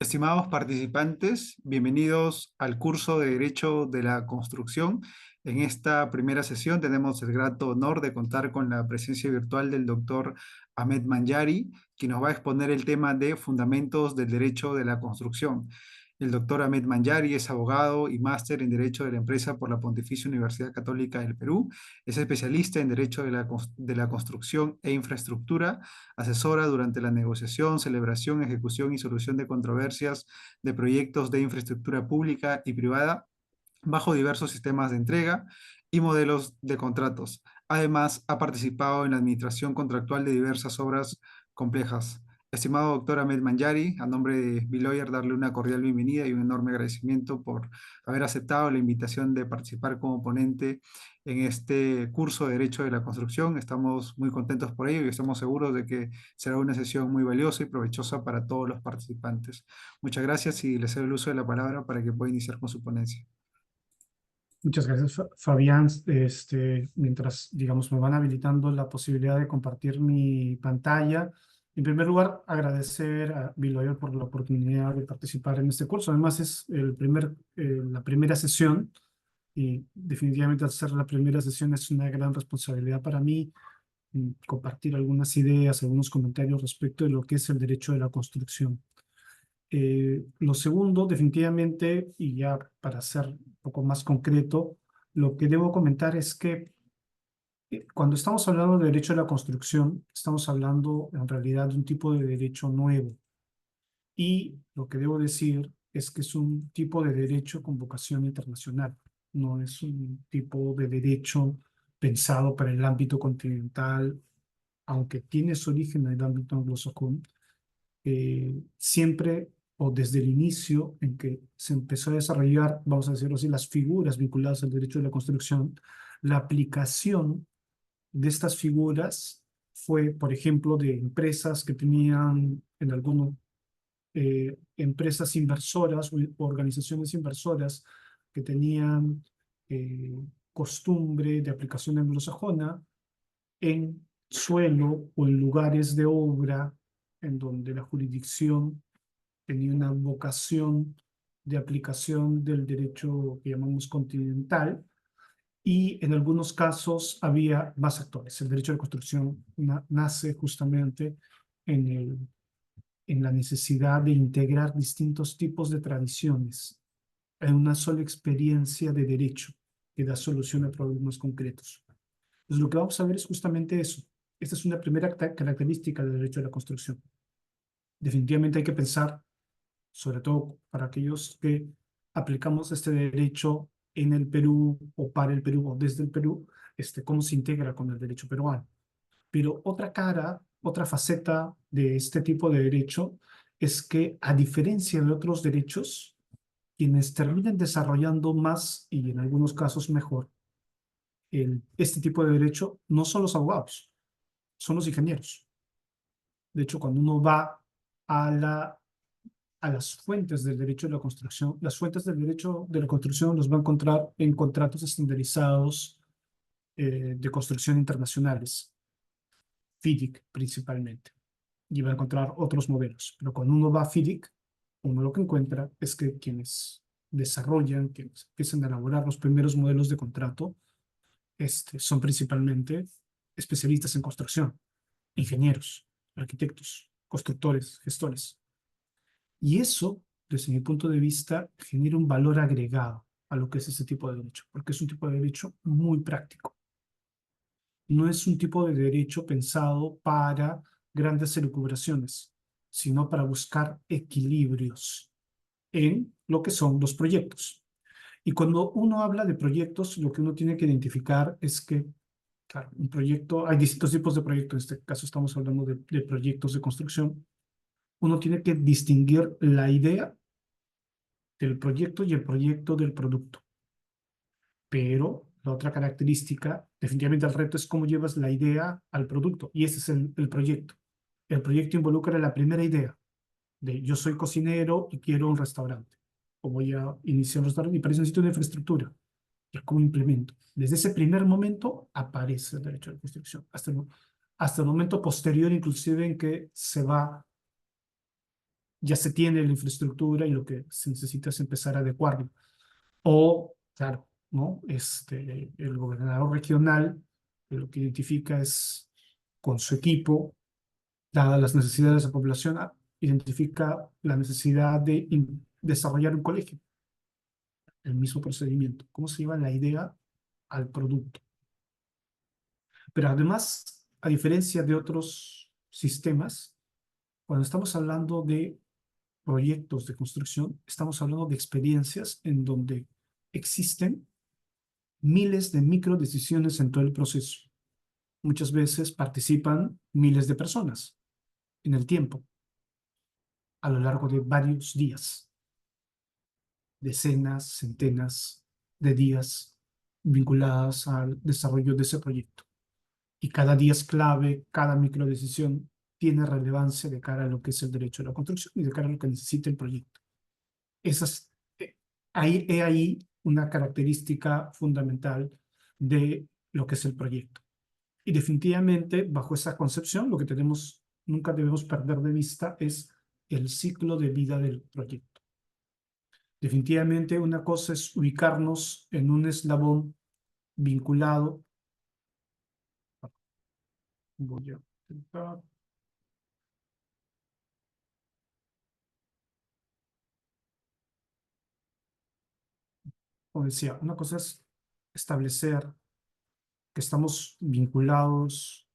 Estimados participantes, bienvenidos al curso de Derecho de la Construcción. En esta primera sesión tenemos el grato honor de contar con la presencia virtual del doctor Ahmed Manjari, quien nos va a exponer el tema de Fundamentos del Derecho de la Construcción. El doctor Ahmed Manjari es abogado y máster en Derecho de la Empresa por la Pontificia Universidad Católica del Perú. Es especialista en Derecho de la Construcción e Infraestructura. Asesora durante la negociación, celebración, ejecución y solución de controversias de proyectos de infraestructura pública y privada bajo diversos sistemas de entrega y modelos de contratos. Además, ha participado en la administración contractual de diversas obras complejas. Estimado doctor Ahmed Manjari, a nombre de Biloyer, darle una cordial bienvenida y un enorme agradecimiento por haber aceptado la invitación de participar como ponente en este curso de Derecho de la Construcción. Estamos muy contentos por ello y estamos seguros de que será una sesión muy valiosa y provechosa para todos los participantes. Muchas gracias y les cedo el uso de la palabra para que pueda iniciar con su ponencia. Muchas gracias, Fabián. Mientras, digamos, me van habilitando la posibilidad de compartir mi pantalla. En primer lugar, agradecer a Biloyer por la oportunidad de participar en este curso. Además, es la primera sesión y definitivamente al ser la primera sesión es una gran responsabilidad para mí compartir algunas ideas, algunos comentarios respecto de lo que es el derecho de la construcción. Lo segundo, definitivamente, y ya para ser un poco más concreto, lo que debo comentar es que cuando estamos hablando de derecho a la construcción, estamos hablando en realidad de un tipo de derecho nuevo. Y lo que debo decir es que es un tipo de derecho con vocación internacional. No es un tipo de derecho pensado para el ámbito continental, aunque tiene su origen en el ámbito anglosajón. Siempre o desde el inicio en que se empezó a desarrollar, vamos a decirlo así, las figuras vinculadas al derecho de la construcción, la aplicación de estas figuras fue, por ejemplo, de empresas que tenían en algunos, empresas inversoras o organizaciones inversoras que tenían eh, costumbre de aplicación anglosajona en suelo o en lugares de obra en donde la jurisdicción tenía una vocación de aplicación del derecho que llamamos continental, y en algunos casos había más actores. El derecho de construcción nace justamente en, en la necesidad de integrar distintos tipos de tradiciones en una sola experiencia de derecho que da solución a problemas concretos. Entonces, lo que vamos a ver es justamente eso. Esta es una primera característica del derecho de la construcción. Definitivamente hay que pensar, sobre todo para aquellos que aplicamos este derecho en el Perú o para el Perú o desde el Perú, cómo se integra con el derecho peruano. Pero otra cara, otra faceta de este tipo de derecho es que, a diferencia de otros derechos, quienes terminen desarrollando más y en algunos casos mejor este tipo de derecho no son los abogados, son los ingenieros. De hecho, cuando uno va a a las fuentes del derecho de la construcción, las fuentes del derecho de la construcción los va a encontrar en contratos estandarizados de construcción internacionales, FIDIC principalmente, y va a encontrar otros modelos. Pero cuando uno va a FIDIC, uno lo que encuentra es que quienes desarrollan, quienes empiezan a elaborar los primeros modelos de contrato, son principalmente especialistas en construcción, ingenieros, arquitectos, constructores, gestores. Y eso, desde mi punto de vista, genera un valor agregado a lo que es ese tipo de derecho, porque es un tipo de derecho muy práctico. No es un tipo de derecho pensado para grandes elucubraciones, sino para buscar equilibrios en lo que son los proyectos. Y cuando uno habla de proyectos, lo que uno tiene que identificar es que, claro, un proyecto, hay distintos tipos de proyectos, en este caso estamos hablando de proyectos de construcción. Uno tiene que distinguir la idea del proyecto y el proyecto del producto. Pero la otra característica, definitivamente el reto es cómo llevas la idea al producto. Y ese es el proyecto. El proyecto involucra la primera idea de yo soy cocinero y quiero un restaurante. O voy a iniciar un restaurante y para eso necesito una infraestructura. ¿Y cómo implemento? Desde ese primer momento aparece el derecho de construcción. Hasta el momento posterior, inclusive, en que se va ya se tiene la infraestructura y lo que se necesita es empezar a adecuarlo. O, claro, ¿no? El gobernador regional lo que identifica es con su equipo, dadas las necesidades de la población, identifica la necesidad de desarrollar un colegio, el mismo procedimiento, cómo se lleva la idea al producto. Pero además, a diferencia de otros sistemas, cuando estamos hablando de proyectos de construcción, estamos hablando de experiencias en donde existen miles de micro decisiones en todo el proceso. Muchas veces participan miles de personas en el tiempo, a lo largo de varios días, decenas, centenas de días vinculadas al desarrollo de ese proyecto. Y cada día es clave, cada microdecisión tiene relevancia de cara a lo que es el derecho a la construcción y de cara a lo que necesita el proyecto. Esas, he ahí una característica fundamental de lo que es el proyecto. Y definitivamente, bajo esa concepción, lo que tenemos, nunca debemos perder de vista es el ciclo de vida del proyecto. Definitivamente, una cosa es ubicarnos en un eslabón vinculado. Voy a intentar. Como decía, una cosa es establecer que estamos vinculados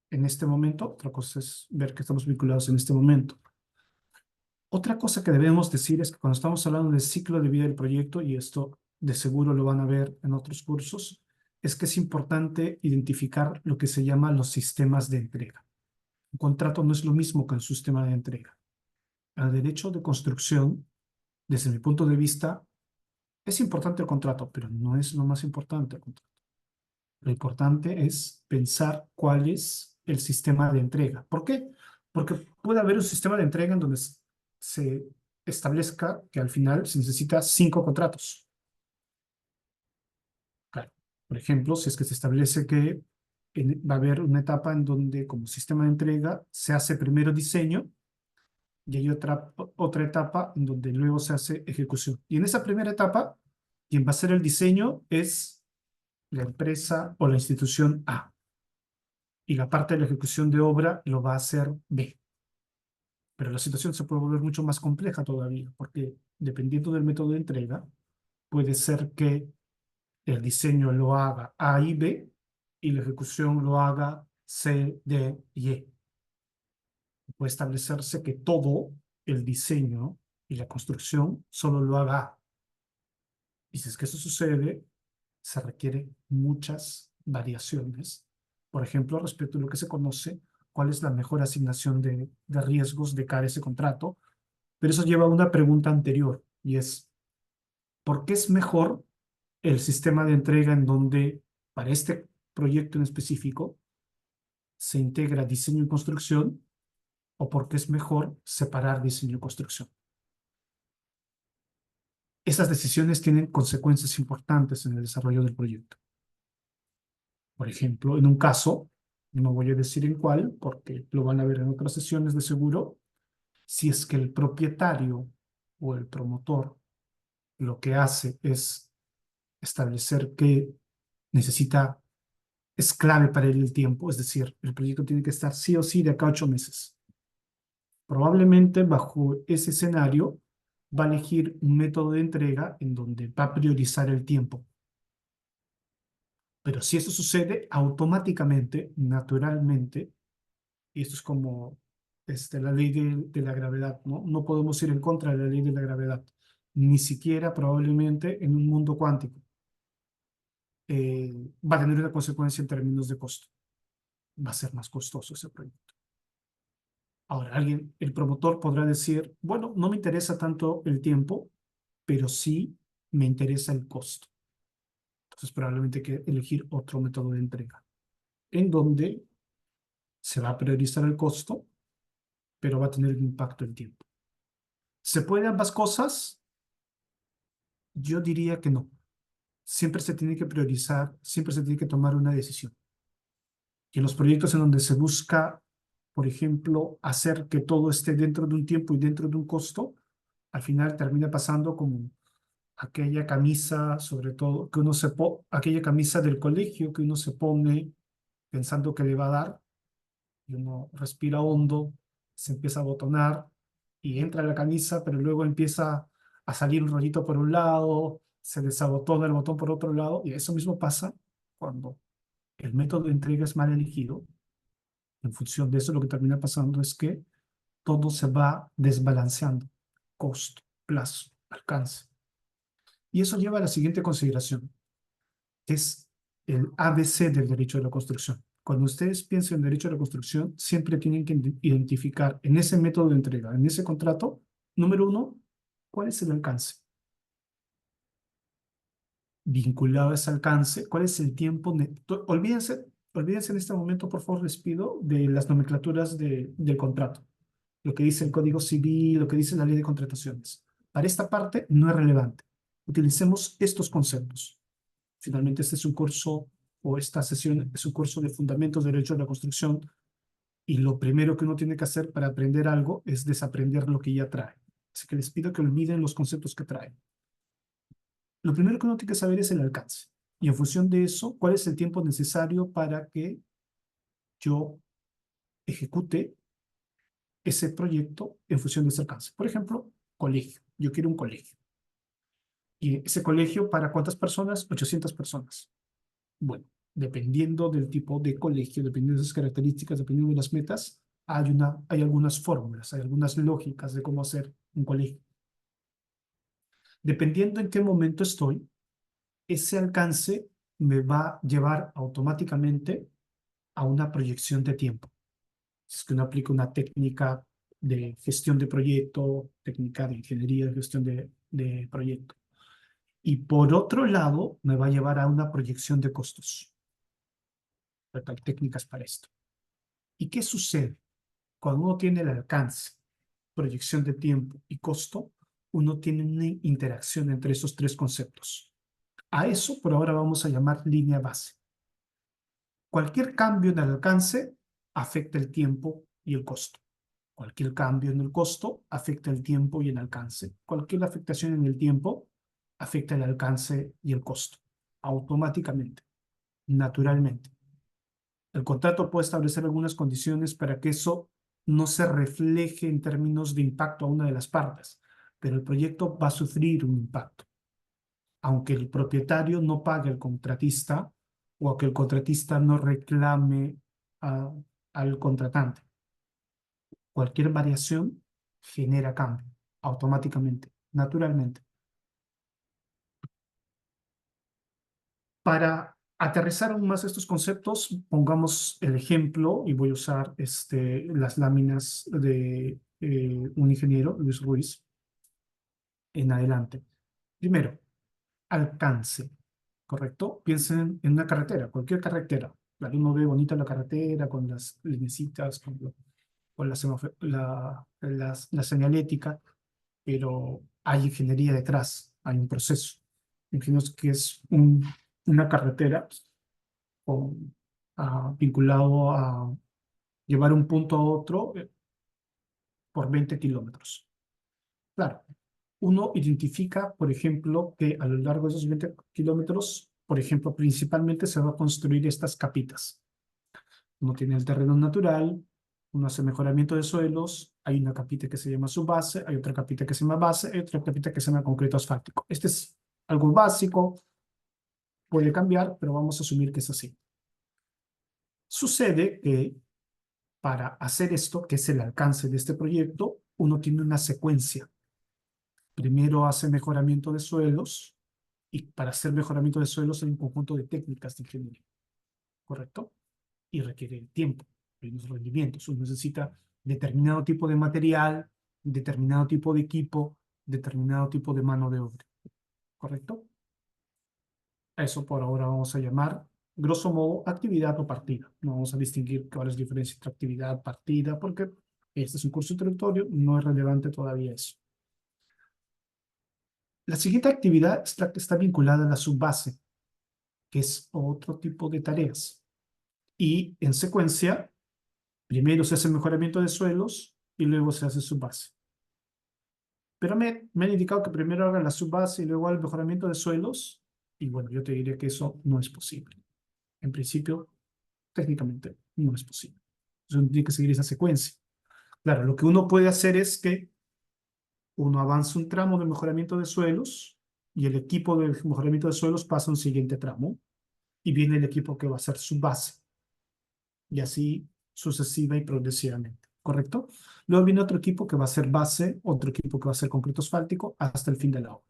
en este momento, otra cosa es ver que estamos vinculados en este momento. Otra cosa que debemos decir es que cuando estamos hablando del ciclo de vida del proyecto, y esto de seguro lo van a ver en otros cursos, es que es importante identificar lo que se llama los sistemas de entrega. Un contrato no es lo mismo que un sistema de entrega. El derecho de construcción, desde mi punto de vista, es importante el contrato, pero no es lo más importante el contrato. Lo importante es pensar cuál es el sistema de entrega. ¿Por qué? Porque puede haber un sistema de entrega en donde se establezca que al final se necesita 5 contratos. Claro. Por ejemplo, si es que se establece que va a haber una etapa en donde como sistema de entrega se hace primero diseño y hay otra etapa en donde luego se hace ejecución. Y en esa primera etapa, quien va a hacer el diseño es la empresa o la institución A. Y la parte de la ejecución de obra lo va a hacer B. Pero la situación se puede volver mucho más compleja todavía, porque dependiendo del método de entrega, puede ser que el diseño lo haga A y B y la ejecución lo haga C, D y E. Puede establecerse que todo el diseño y la construcción solo lo haga A. Y si es que eso sucede, se requieren muchas variaciones. Por ejemplo, respecto a lo que se conoce, cuál es la mejor asignación de riesgos de cara a ese contrato. Pero eso lleva a una pregunta anterior, y es, ¿por qué es mejor el sistema de entrega en donde para este proyecto en específico se integra diseño y construcción, o por qué es mejor separar diseño y construcción? Esas decisiones tienen consecuencias importantes en el desarrollo del proyecto. Por ejemplo, en un caso, no voy a decir en cuál, porque lo van a ver en otras sesiones de seguro, si es que el propietario o el promotor lo que hace es establecer que necesita, es clave para él el tiempo, es decir, el proyecto tiene que estar sí o sí de acá a 8 meses. Probablemente bajo ese escenario va a elegir un método de entrega en donde va a priorizar el tiempo. Pero si eso sucede, automáticamente, naturalmente, y esto es como la ley de la gravedad, ¿no? No podemos ir en contra de la ley de la gravedad, ni siquiera probablemente en un mundo cuántico. Va a tener una consecuencia en términos de costo. Va a ser más costoso ese proyecto. Ahora, el promotor podrá decir, bueno, no me interesa tanto el tiempo, pero sí me interesa el costo. Entonces, probablemente hay que elegir otro método de entrega, en donde se va a priorizar el costo, pero va a tener un impacto el tiempo. ¿Se puede ambas cosas? Yo diría que no. Siempre se tiene que priorizar, siempre se tiene que tomar una decisión. Y en los proyectos en donde se busca por ejemplo, hacer que todo esté dentro de un tiempo y dentro de un costo, al final termina pasando como aquella camisa, sobre todo, que uno aquella camisa del colegio que uno se pone pensando que le va a dar, y uno respira hondo, se empieza a botonar y entra la camisa, pero luego empieza a salir un rollito por un lado, se desabotona el botón por otro lado, y eso mismo pasa cuando el método de entrega es mal elegido. En función de eso, lo que termina pasando es que todo se va desbalanceando: costo, plazo, alcance. Y eso lleva a la siguiente consideración, que es el ABC del derecho de la construcción. Cuando ustedes piensen en derecho de la construcción, siempre tienen que identificar en ese método de entrega, en ese contrato, número uno, cuál es el alcance. Vinculado a ese alcance, cuál es el tiempo. Olvídense en este momento, por favor, les pido, de las nomenclaturas del contrato, lo que dice el Código Civil, lo que dice la Ley de Contrataciones. Para esta parte no es relevante. Utilicemos estos conceptos. Finalmente, este es un curso, o esta sesión es un curso de Fundamentos de Derecho de la Construcción, y lo primero que uno tiene que hacer para aprender algo es desaprender lo que ya trae. Así que les pido que olviden los conceptos que traen. Lo primero que uno tiene que saber es el alcance. Y en función de eso, ¿cuál es el tiempo necesario para que yo ejecute ese proyecto en función de ese alcance? Por ejemplo, colegio. Yo quiero un colegio. ¿Y ese colegio para cuántas personas? 800 personas. Bueno, dependiendo del tipo de colegio, dependiendo de sus características, dependiendo de las metas, hay algunas fórmulas, hay algunas lógicas de cómo hacer un colegio. Dependiendo en qué momento estoy, ese alcance me va a llevar automáticamente a una proyección de tiempo. Es que uno aplica una técnica de gestión de proyecto, técnica de ingeniería de gestión de proyecto. Y por otro lado, me va a llevar a una proyección de costos. Pero hay técnicas para esto. ¿Y qué sucede? Cuando uno tiene el alcance, proyección de tiempo y costo, uno tiene una interacción entre esos tres conceptos. A eso por ahora vamos a llamar línea base. Cualquier cambio en el alcance afecta el tiempo y el costo. Cualquier cambio en el costo afecta el tiempo y el alcance. Cualquier afectación en el tiempo afecta el alcance y el costo. Automáticamente, naturalmente. El contrato puede establecer algunas condiciones para que eso no se refleje en términos de impacto a una de las partes, pero el proyecto va a sufrir un impacto, aunque el propietario no pague al contratista o aunque el contratista no reclame a- al contratante. Cualquier variación genera cambio, automáticamente, naturalmente. Para aterrizar aún más estos conceptos, pongamos el ejemplo, y voy a usar las láminas de un ingeniero, Luis Ruiz, en adelante. Primero, alcance, ¿correcto? Piensen en una carretera, cualquier carretera. Claro, uno ve bonita la carretera con las linecitas, con la señalética, pero hay ingeniería detrás, hay un proceso. Imaginemos que es una carretera vinculado a llevar un punto a otro por 20 kilómetros. Claro, uno identifica, por ejemplo, que a lo largo de esos 20 kilómetros, por ejemplo, principalmente se va a construir estas capitas. Uno tiene el terreno natural, uno hace mejoramiento de suelos, hay una capita que se llama subbase, hay otra capita que se llama base, hay otra capita que se llama concreto asfáltico. Este es algo básico, puede cambiar, pero vamos a asumir que es así. Sucede que para hacer esto, que es el alcance de este proyecto, uno tiene una secuencia. Primero hace mejoramiento de suelos, y para hacer mejoramiento de suelos hay un conjunto de técnicas de ingeniería, ¿correcto? Y requiere tiempo, hay unos rendimientos. Uno necesita determinado tipo de material, determinado tipo de equipo, determinado tipo de mano de obra, ¿correcto? A eso por ahora vamos a llamar, grosso modo, actividad o partida. No vamos a distinguir cuál es la diferencia entre actividad y partida, porque este es un curso introductorio, no es relevante todavía eso. La siguiente actividad es la que está vinculada a la subbase, que es otro tipo de tareas. Y en secuencia, Primero se hace el mejoramiento de suelos y luego se hace su base. Pero me han indicado que primero hagan la subbase y luego el mejoramiento de suelos. Y bueno, yo te diré que eso no es posible. En principio, técnicamente, no es posible. Entonces uno tiene que seguir esa secuencia. Claro, lo que uno puede hacer es que uno avanza un tramo del mejoramiento de suelos y el equipo del mejoramiento de suelos pasa a un siguiente tramo y viene el equipo que va a hacer su base y así sucesiva y progresivamente, ¿correcto? Luego viene otro equipo que va a hacer base, otro equipo que va a hacer concreto asfáltico hasta el fin de la obra.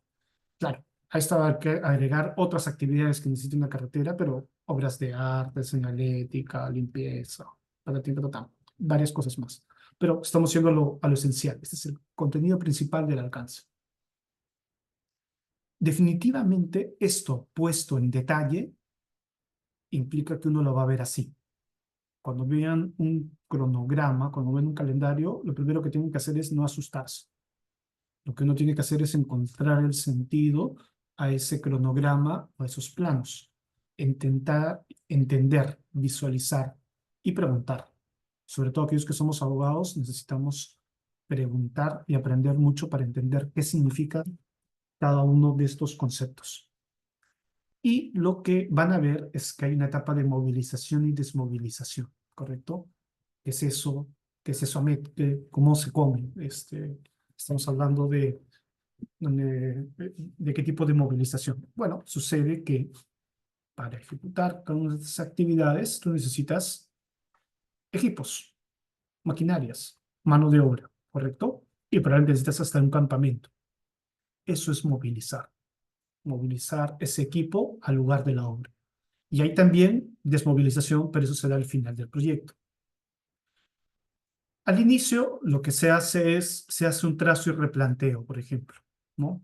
Claro, a esto hay que agregar otras actividades que necesita una carretera, pero obras de arte, señalética, limpieza, varias cosas más. Pero estamos yendo a lo esencial. Este es el contenido principal del alcance. Definitivamente, esto puesto en detalle implica que uno lo va a ver así. Cuando vean un cronograma, cuando ven un calendario, lo primero que tienen que hacer es no asustarse. Lo que uno tiene que hacer es encontrar el sentido a ese cronograma o a esos planos. Intentar entender, visualizar y preguntar. Sobre todo aquellos que somos abogados, necesitamos preguntar y aprender mucho para entender qué significa cada uno de estos conceptos. Y lo que van a ver es que hay una etapa de movilización y desmovilización, ¿correcto? ¿Qué es eso? ¿Qué es eso, Ahmed? ¿Cómo se come? Estamos hablando de qué tipo de movilización. Bueno, sucede que para ejecutar cada una de estas actividades tú necesitas equipos, maquinarias, mano de obra, ¿correcto? Y probablemente necesitas hasta un campamento. Eso es movilizar ese equipo al lugar de la obra. Y hay también desmovilización, pero eso se da al final del proyecto. Al inicio, lo que se hace un trazo y replanteo, por ejemplo, ¿no?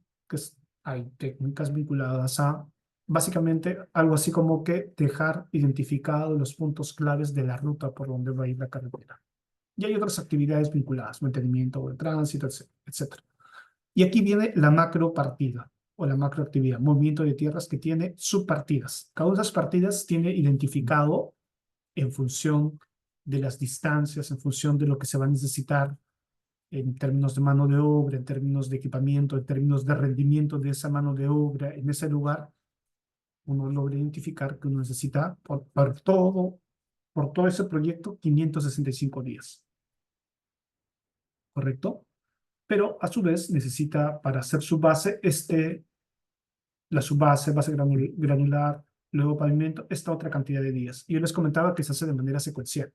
Hay técnicas vinculadas a, básicamente, algo así como que dejar identificados los puntos claves de la ruta por donde va a ir la carretera. Y hay otras actividades vinculadas, mantenimiento del tránsito, etcétera. Y aquí viene la macro partida o la macro actividad, movimiento de tierras que tiene subpartidas. Cada una de esas partidas tiene identificado en función de las distancias, en función de lo que se va a necesitar en términos de mano de obra, en términos de equipamiento, en términos de rendimiento de esa mano de obra en ese lugar, uno logra identificar que uno necesita por todo ese proyecto 565 días, ¿correcto? Pero a su vez necesita para hacer su base, la subbase, base granular, luego pavimento, esta otra cantidad de días. Y yo les comentaba que se hace de manera secuencial.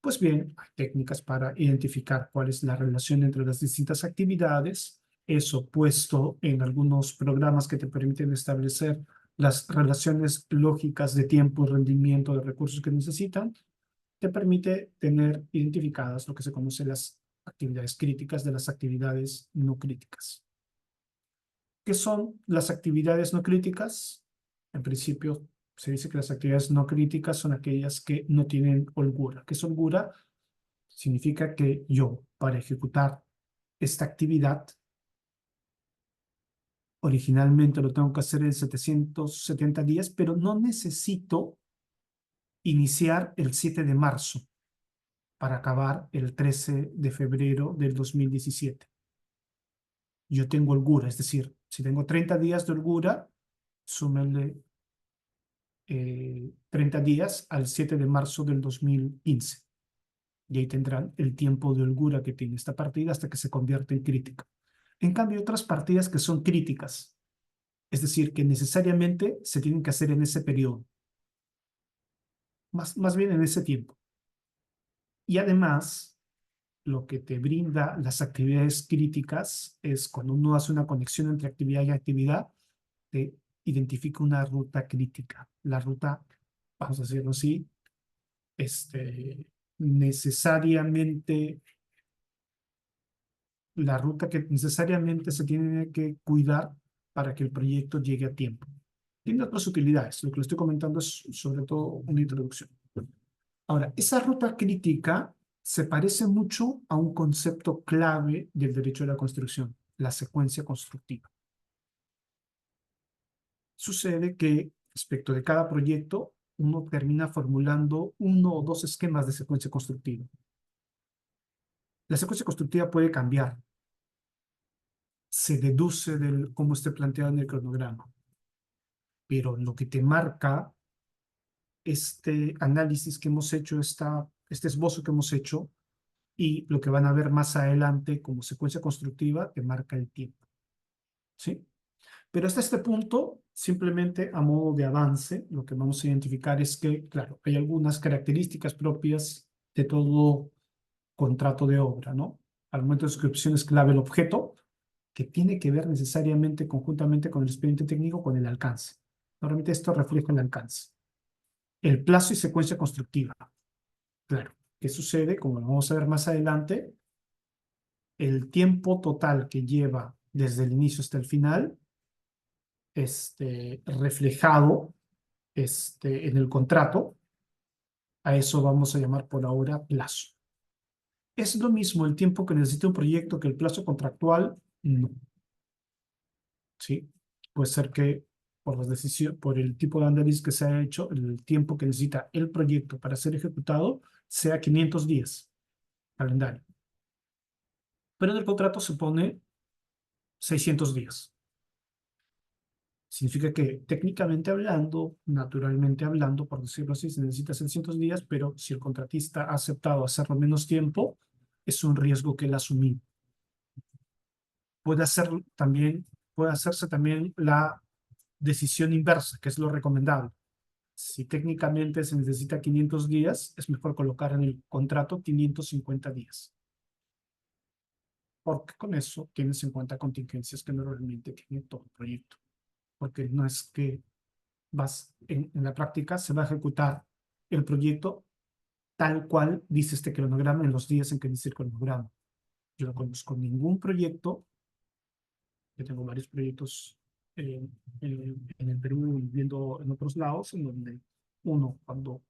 Pues bien, hay técnicas para identificar cuál es la relación entre las distintas actividades, eso puesto en algunos programas que te permiten establecer las relaciones lógicas de tiempo y rendimiento de recursos que necesitan, te permite tener identificadas lo que se conoce las actividades críticas de las actividades no críticas. ¿Qué son las actividades no críticas? En principio, se dice que las actividades no críticas son aquellas que no tienen holgura. ¿Qué es holgura? Significa que yo, para ejecutar esta actividad, originalmente lo tengo que hacer en 770 días, pero no necesito iniciar el 7 de marzo para acabar el 13 de febrero del 2017. Yo tengo holgura, es decir, si tengo 30 días de holgura, súmenle 30 días al 7 de marzo del 2015. Y ahí tendrán el tiempo de holgura que tiene esta partida hasta que se convierte en crítica. En cambio, hay otras partidas que son críticas, es decir, que necesariamente se tienen que hacer en ese periodo, más bien en ese tiempo. Y además, lo que te brinda las actividades críticas es cuando uno hace una conexión entre actividad y actividad, te identifica una ruta crítica. La ruta, vamos a decirlo así, necesariamente, la ruta que necesariamente se tiene que cuidar para que el proyecto llegue a tiempo. Tiene otras utilidades. Lo que le estoy comentando es sobre todo una introducción. Ahora, esa ruta crítica se parece mucho a un concepto clave del derecho de la construcción, la secuencia constructiva. Sucede que respecto de cada proyecto uno termina formulando uno o dos esquemas de secuencia constructiva. La secuencia constructiva puede cambiar, se deduce de cómo esté planteado en el cronograma, pero lo que te marca este análisis que hemos hecho, este esbozo que hemos hecho, y lo que van a ver más adelante como secuencia constructiva, te marca el tiempo, ¿sí? Pero hasta este punto, simplemente a modo de avance, lo que vamos a identificar es que, claro, hay algunas características propias de todo contrato de obra, ¿no? Al momento de descripción es clave el objeto, que tiene que ver necesariamente conjuntamente con el expediente técnico, con el alcance. Normalmente esto refleja el alcance. El plazo y secuencia constructiva. Claro, ¿qué sucede? Como lo vamos a ver más adelante, el tiempo total que lleva desde el inicio hasta el final, reflejado en el contrato, a eso vamos a llamar por ahora plazo. ¿Es lo mismo el tiempo que necesita un proyecto que el plazo contractual? No. ¿Sí? Puede ser que por las decisiones, por el tipo de análisis que se ha hecho, el tiempo que necesita el proyecto para ser ejecutado sea 500 días calendario. Pero en el contrato se pone 600 días. Significa que técnicamente hablando, naturalmente hablando, por decirlo así, se necesita 600 días, pero si el contratista ha aceptado hacerlo menos tiempo, es un riesgo que él asumió. Puede hacer también, puede hacerse también la decisión inversa, que es lo recomendable. Si técnicamente se necesita 500 días, es mejor colocar en el contrato 550 días. Porque con eso tienes en cuenta contingencias que normalmente tiene todo el proyecto. Porque no es que en la práctica se va a ejecutar el proyecto tal cual dice este cronograma en los días en que dice el cronograma. Yo no conozco ningún proyecto, yo tengo varios proyectos en el Perú y viendo en otros lados, en donde uno cuando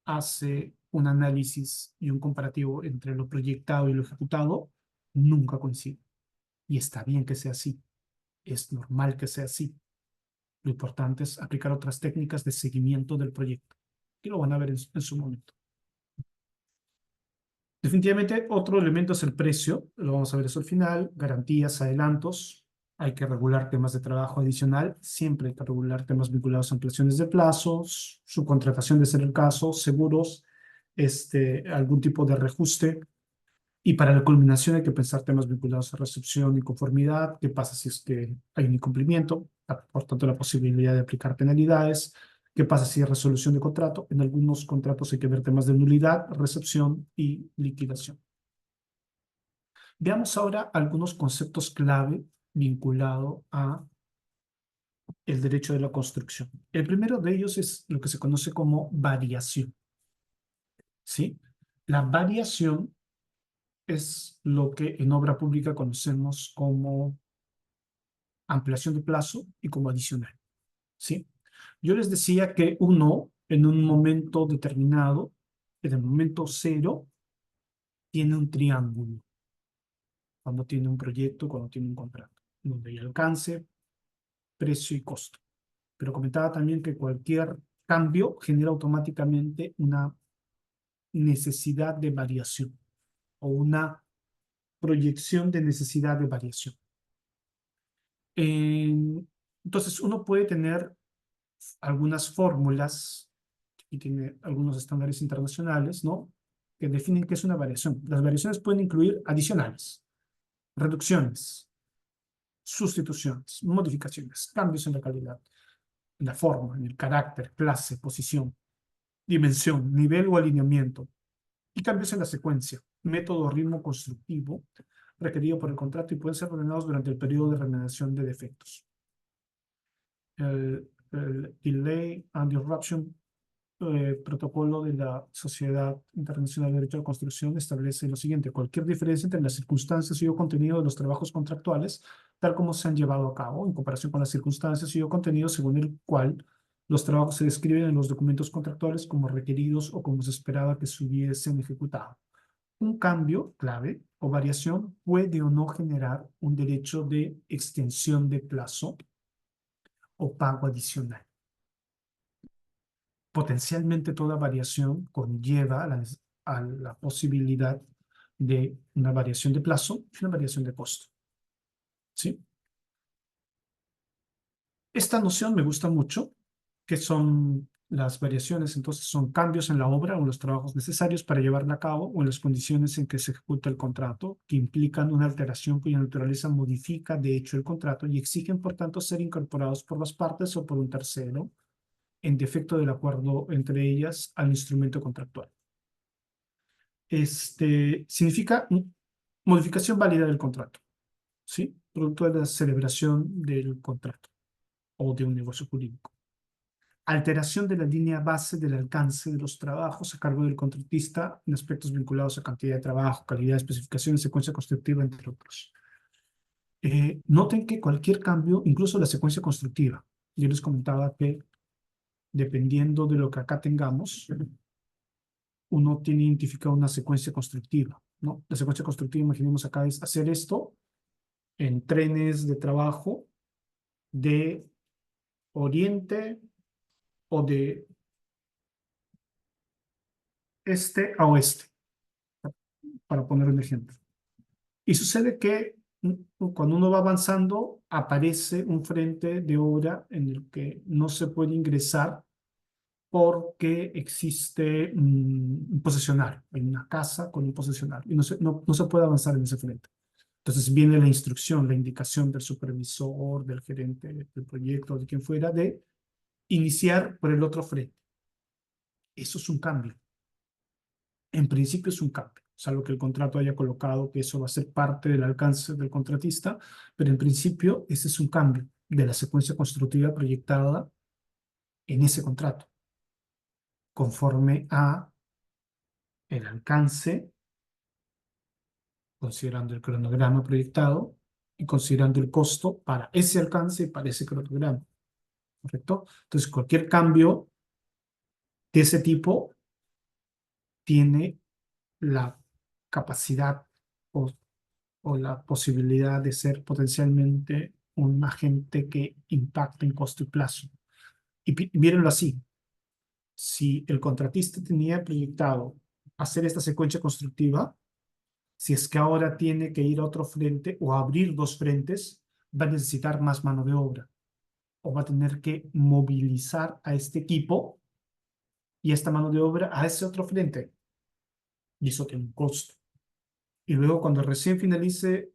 hace un análisis y un comparativo entre lo proyectado y lo ejecutado, nunca coincide. Y está bien que sea así, es normal que sea así. Lo importante es aplicar otras técnicas de seguimiento del proyecto, que lo van a ver en su momento. Definitivamente, otro elemento es el precio, lo vamos a ver eso al final, garantías, adelantos, hay que regular temas de trabajo adicional, siempre hay que regular temas vinculados a ampliaciones de plazos, subcontratación de ser el caso, seguros, algún tipo de reajuste, y para la culminación hay que pensar temas vinculados a recepción y conformidad, qué pasa si es que hay un incumplimiento, por tanto la posibilidad de aplicar penalidades, qué pasa si hay resolución de contrato, en algunos contratos hay que ver temas de nulidad, recepción y liquidación. Veamos ahora algunos conceptos clave vinculados a el derecho de la construcción. El primero de ellos es lo que se conoce como variación, ¿sí? La variación es lo que en obra pública conocemos como ampliación de plazo y como adicional, ¿sí? Yo les decía que uno, en un momento determinado, en el momento cero, tiene un triángulo, cuando tiene un proyecto, cuando tiene un contrato, donde hay alcance, precio y costo. Pero comentaba también que cualquier cambio genera automáticamente una necesidad de variación o una proyección de necesidad de variación. Entonces, uno puede tener algunas fórmulas y tiene algunos estándares internacionales, ¿no? Que definen qué es una variación. Las variaciones pueden incluir adicionales, reducciones, sustituciones, modificaciones, cambios en la calidad, en la forma, en el carácter, clase, posición, dimensión, nivel o alineamiento, y cambios en la secuencia, método o ritmo constructivo requerido por el contrato y pueden ser ordenados durante el periodo de remediación de defectos. El Delay and Disruption protocolo de la Sociedad Internacional de Derecho de Construcción establece lo siguiente: cualquier diferencia entre las circunstancias y o contenido de los trabajos contractuales, tal como se han llevado a cabo, en comparación con las circunstancias y o contenido según el cual los trabajos se describen en los documentos contractuales como requeridos o como se esperaba que se hubiesen ejecutado. Un cambio clave o variación puede o no generar un derecho de extensión de plazo o pago adicional. potencialmente toda variación conlleva a la posibilidad de una variación de plazo y una variación de costo. ¿Sí? Esta noción me gusta mucho, que son las variaciones, entonces son cambios en la obra o en los trabajos necesarios para llevarla a cabo o en las condiciones en que se ejecuta el contrato, que implican una alteración cuya naturaleza modifica de hecho el contrato y exigen por tanto ser incorporados por las partes o por un tercero en defecto del acuerdo entre ellas al instrumento contractual. Significa modificación válida del contrato, ¿sí? Producto de la celebración del contrato o de un negocio jurídico. Alteración de la línea base del alcance de los trabajos a cargo del contratista en aspectos vinculados a cantidad de trabajo, calidad, especificaciones, secuencia constructiva, entre otros. Noten que cualquier cambio, incluso la secuencia constructiva, yo les comentaba que dependiendo de lo que acá tengamos, uno tiene identificado una secuencia constructiva, ¿no? La secuencia constructiva, imaginemos acá, es hacer esto en trenes de trabajo de oriente o de este a oeste, para poner un ejemplo. Y sucede que cuando uno va avanzando, aparece un frente de obra en el que no se puede ingresar porque existe un posesionario. Hay una casa con un posesionario y no se puede avanzar en ese frente. Entonces viene la instrucción, la indicación del supervisor, del gerente del proyecto, de quien fuera, de iniciar por el otro frente. Eso es un cambio. En principio es un cambio, salvo que el contrato haya colocado que eso va a ser parte del alcance del contratista, pero en principio ese es un cambio de la secuencia constructiva proyectada en ese contrato, conforme a el alcance, considerando el cronograma proyectado y considerando el costo para ese alcance y para ese cronograma, ¿correcto? Entonces, cualquier cambio de ese tipo tiene la capacidad o la posibilidad de ser potencialmente un agente que impacte en costo y plazo. Y mírenlo así, si el contratista tenía proyectado hacer esta secuencia constructiva, si es que ahora tiene que ir a otro frente o abrir dos frentes, va a necesitar más mano de obra o va a tener que movilizar a este equipo y esta mano de obra a ese otro frente. Y eso tiene un costo. Y luego cuando recién finalice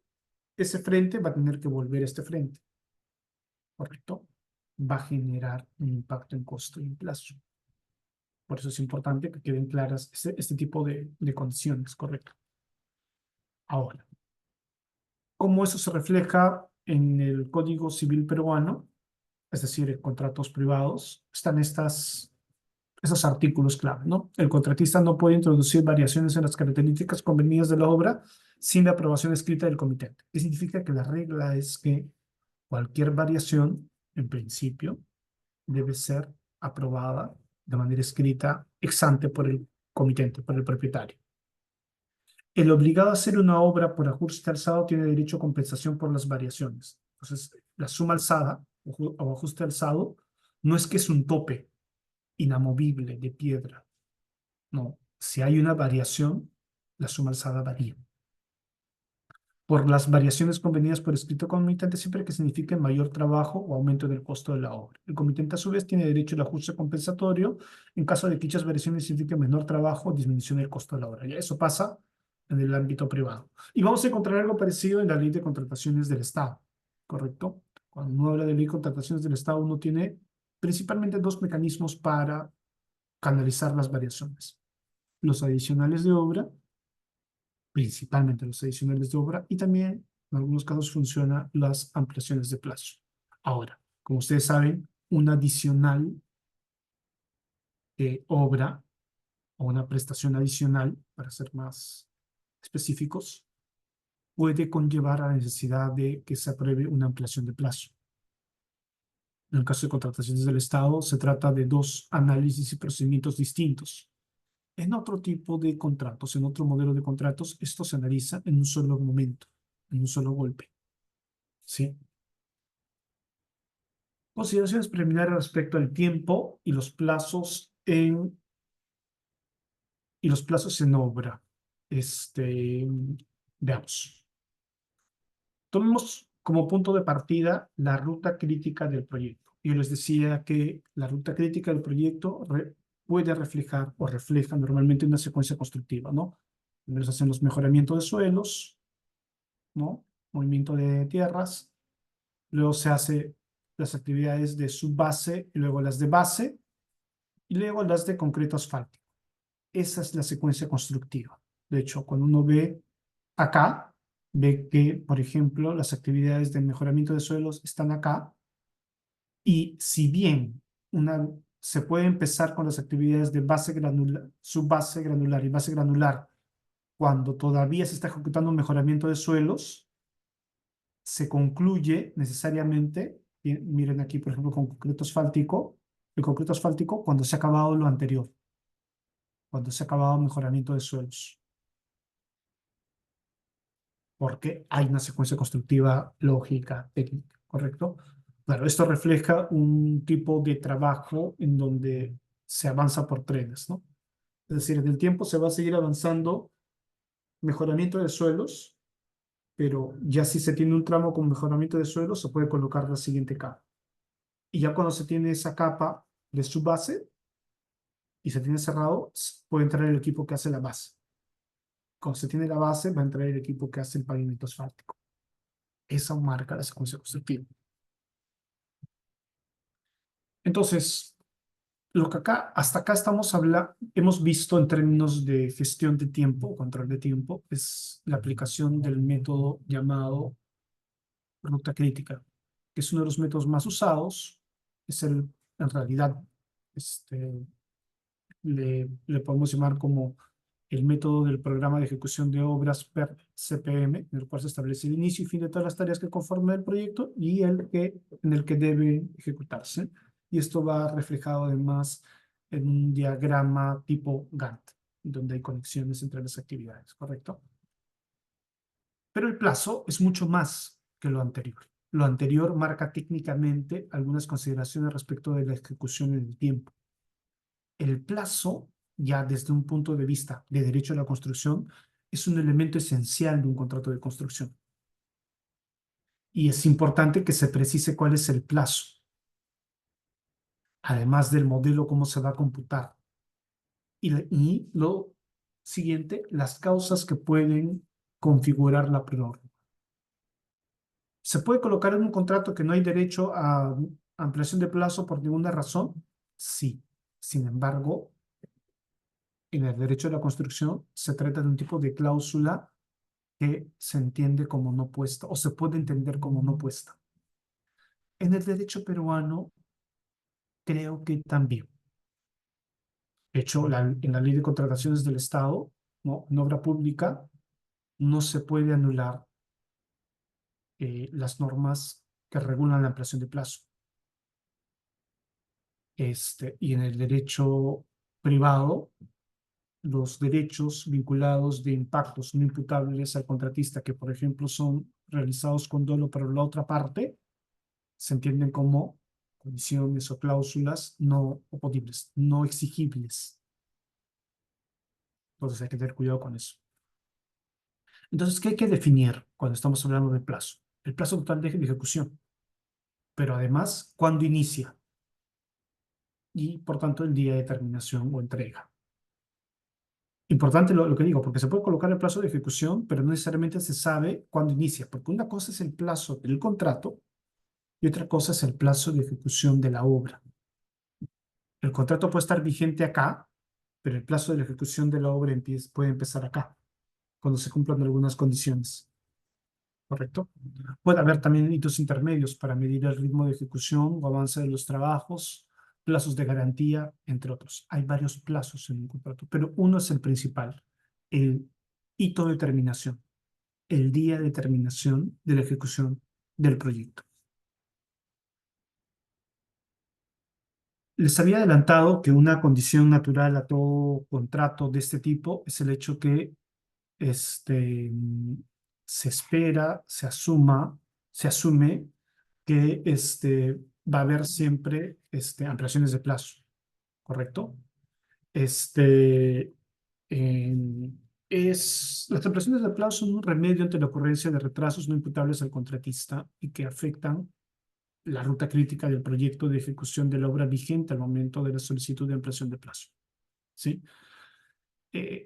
ese frente, va a tener que volver a este frente. ¿Correcto? Va a generar un impacto en costo y en plazo. Por eso es importante que queden claras este tipo de condiciones, ¿correcto? Ahora, ¿cómo eso se refleja en el Código Civil peruano? Es decir, en contratos privados, están esos artículos clave, ¿no? El contratista no puede introducir variaciones en las características convenidas de la obra sin la aprobación escrita del comitente. ¿Qué significa? Que la regla es que cualquier variación, en principio, debe ser aprobada de manera escrita ex ante por el comitente, por el propietario. El obligado a hacer una obra por ajuste alzado tiene derecho a compensación por las variaciones. Entonces, la suma alzada o ajuste alzado no es que es un tope inamovible de piedra. No, si hay una variación, la suma alzada varía por las variaciones convenidas por escrito comitente siempre que signifiquen mayor trabajo o aumento del costo de la obra. El comitente a su vez tiene derecho al ajuste compensatorio en caso de que dichas variaciones signifiquen menor trabajo o disminución del costo de la obra. Ya eso pasa en el ámbito privado. Y vamos a encontrar algo parecido en la ley de contrataciones del Estado, ¿correcto? Cuando uno habla de ley de contrataciones del Estado, uno tiene principalmente dos mecanismos para canalizar las variaciones. Los adicionales de obra, principalmente los adicionales de obra, y también en algunos casos funcionan las ampliaciones de plazo. Ahora, como ustedes saben, un adicional de obra o una prestación adicional, para ser más específicos, puede conllevar a la necesidad de que se apruebe una ampliación de plazo. En el caso de contrataciones del Estado, se trata de dos análisis y procedimientos distintos. En otro tipo de contratos, en otro modelo de contratos, esto se analiza en un solo momento, en un solo golpe. ¿Sí? Consideraciones preliminares respecto al tiempo y los plazos en, y los plazos en obra. Veamos. Tomemos como punto de partida la ruta crítica del proyecto. Yo les decía que la ruta crítica del proyecto puede reflejar o refleja normalmente una secuencia constructiva, ¿no? Primero se hacen los mejoramientos de suelos, ¿no? Movimiento de tierras, luego se hace las actividades de subbase, y luego las de base, y luego las de concreto asfáltico. Esa es la secuencia constructiva. De hecho, cuando uno ve acá, ve que, por ejemplo, las actividades de mejoramiento de suelos están acá, y si bien se puede empezar con las actividades de base granular, subbase granular y base granular cuando todavía se está ejecutando un mejoramiento de suelos, se concluye necesariamente, miren aquí, por ejemplo, con concreto asfáltico, el concreto asfáltico cuando se ha acabado lo anterior, cuando se ha acabado el mejoramiento de suelos, porque hay una secuencia constructiva lógica, técnica, ¿correcto? Claro, esto refleja un tipo de trabajo en donde se avanza por trenes, ¿no? Es decir, en el tiempo se va a seguir avanzando mejoramiento de suelos, pero ya si se tiene un tramo con mejoramiento de suelos, se puede colocar la siguiente capa. Y ya cuando se tiene esa capa de su base y se tiene cerrado, puede entrar el equipo que hace la base. Cuando se tiene la base, va a entrar el equipo que hace el pavimento asfáltico. Esa marca la secuencia constructiva. Entonces, lo que hasta acá hemos visto en términos de gestión de tiempo, control de tiempo, es la aplicación del método llamado ruta crítica, que es uno de los métodos más usados. En realidad, este, le podemos llamar como el método del programa de ejecución de obras per CPM, en el cual se establece el inicio y fin de todas las tareas que conforman el proyecto y en el que debe ejecutarse. Y esto va reflejado además en un diagrama tipo Gantt, donde hay conexiones entre las actividades, ¿correcto? Pero el plazo es mucho más que lo anterior. Lo anterior marca técnicamente algunas consideraciones respecto de la ejecución en el tiempo. El plazo, ya desde un punto de vista de derecho a la construcción, es un elemento esencial de un contrato de construcción. Y es importante que se precise cuál es el plazo, además del modelo, cómo se va a computar. Y lo siguiente, las causas que pueden configurar la prórroga. ¿Se puede colocar en un contrato que no hay derecho a ampliación de plazo por ninguna razón? Sí. Sin embargo, en el derecho de la construcción se trata de un tipo de cláusula que se entiende como no puesta o se puede entender como no puesta. En el derecho peruano creo que también. De hecho, en la ley de contrataciones del Estado, ¿no? En obra pública, no se puede anular las normas que regulan la ampliación de plazo. Y en el derecho privado, los derechos vinculados de impactos no imputables al contratista, que por ejemplo son realizados con dolo para la otra parte, se entienden como condiciones o cláusulas no oponibles, no exigibles. Entonces hay que tener cuidado con eso. Entonces, ¿qué hay que definir cuando estamos hablando de plazo? El plazo total de ejecución, pero además, ¿cuándo inicia? Y, por tanto, el día de terminación o entrega. Importante lo que digo, porque se puede colocar el plazo de ejecución, pero no necesariamente se sabe cuándo inicia, porque una cosa es el plazo del contrato y otra cosa es el plazo de ejecución de la obra. El contrato puede estar vigente acá, pero el plazo de la ejecución de la obra puede empezar acá, cuando se cumplan algunas condiciones. ¿Correcto? Puede haber también hitos intermedios para medir el ritmo de ejecución o avance de los trabajos, plazos de garantía, entre otros. Hay varios plazos en un contrato, pero uno es el principal, el hito de terminación, el día de terminación de la ejecución del proyecto. Les había adelantado que una condición natural a todo contrato de este tipo es el hecho que se espera, se asume que va a haber siempre ampliaciones de plazo, ¿correcto? Este, las ampliaciones de plazo son un remedio ante la ocurrencia de retrasos no imputables al contratista y que afectan la ruta crítica del proyecto de ejecución de la obra vigente al momento de la solicitud de ampliación de plazo. ¿Sí?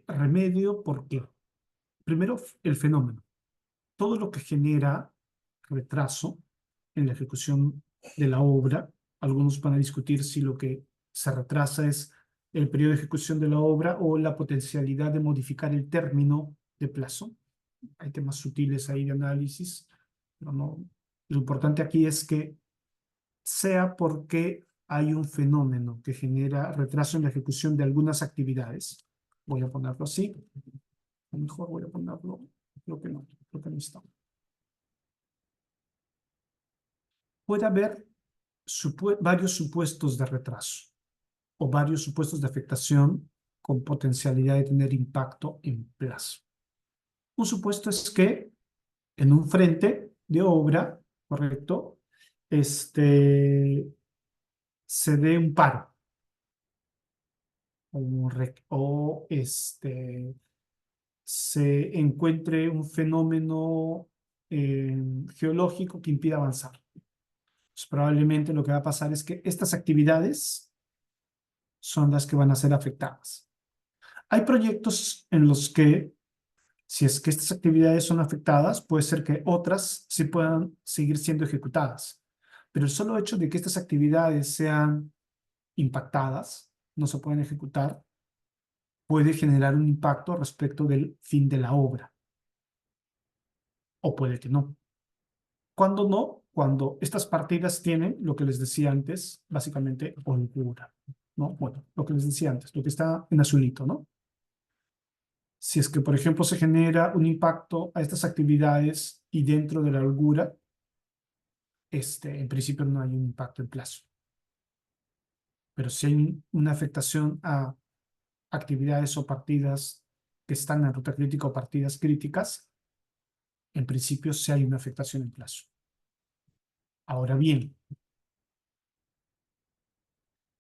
Remedio porque, primero, el fenómeno. Todo lo que genera retraso en la ejecución de la obra, algunos van a discutir si lo que se retrasa es el periodo de ejecución de la obra o la potencialidad de modificar el término de plazo. Hay temas sutiles ahí de análisis, pero no. Lo importante aquí es que sea porque hay un fenómeno que genera retraso en la ejecución de algunas actividades. Voy a ponerlo así. O mejor voy a ponerlo, creo que no está. Puede haber varios supuestos de retraso o varios supuestos de afectación con potencialidad de tener impacto en plazo. Un supuesto es que en un frente de obra, ¿correcto? Se dé un paro o se encuentre un fenómeno geológico que impida avanzar. Pues probablemente lo que va a pasar es que estas actividades son las que van a ser afectadas. Hay proyectos en los que, si es que estas actividades son afectadas, puede ser que otras sí puedan seguir siendo ejecutadas. Pero el solo hecho de que estas actividades sean impactadas, no se pueden ejecutar, puede generar un impacto respecto del fin de la obra. O puede que no. ¿Cuándo no? Cuando estas partidas tienen lo que les decía antes, básicamente holgura, ¿no? Bueno, lo que les decía antes, lo que está en azulito, ¿no? Si es que, por ejemplo, se genera un impacto a estas actividades y dentro de la holgura, en principio no hay un impacto en plazo. Pero si hay una afectación a actividades o partidas que están en ruta crítica o partidas críticas, en principio sí hay una afectación en plazo. Ahora bien,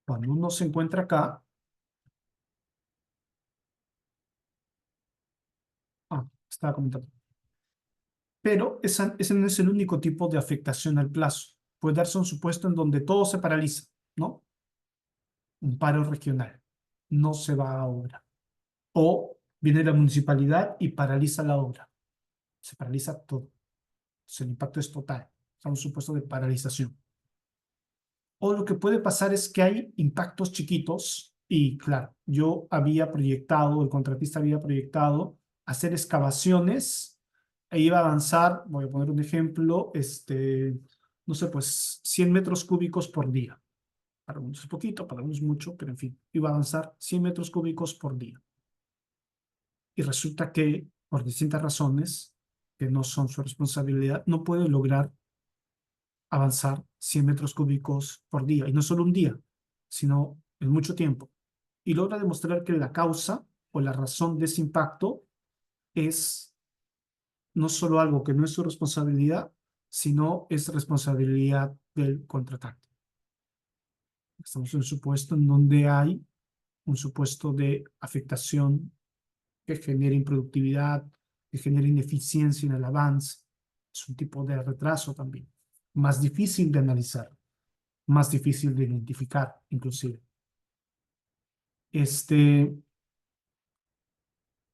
cuando uno se encuentra acá, estaba comentando, pero ese no es el único tipo de afectación al plazo. Puede darse un supuesto en donde todo se paraliza, ¿no? Un paro regional, no se va a obra. O viene la municipalidad y paraliza la obra, se paraliza todo. Entonces, el impacto es total, es un supuesto de paralización. O lo que puede pasar es que hay impactos chiquitos y claro, yo había proyectado, el contratista había proyectado hacer excavaciones e iba a avanzar, voy a poner un ejemplo, no sé, pues 100 metros cúbicos por día. Para unos es poquito, para unos es mucho, pero en fin, iba a avanzar 100 metros cúbicos por día. Y resulta que, por distintas razones, que no son su responsabilidad, no puede lograr avanzar 100 metros cúbicos por día. Y no solo un día, sino en mucho tiempo. Y logra demostrar que la causa o la razón de ese impacto es no solo algo que no es su responsabilidad, sino es responsabilidad del contratante. Estamos en un supuesto en donde hay un supuesto de afectación que genera improductividad, que genera ineficiencia en el avance. Es un tipo de retraso también. Más difícil de analizar, más difícil de identificar, inclusive.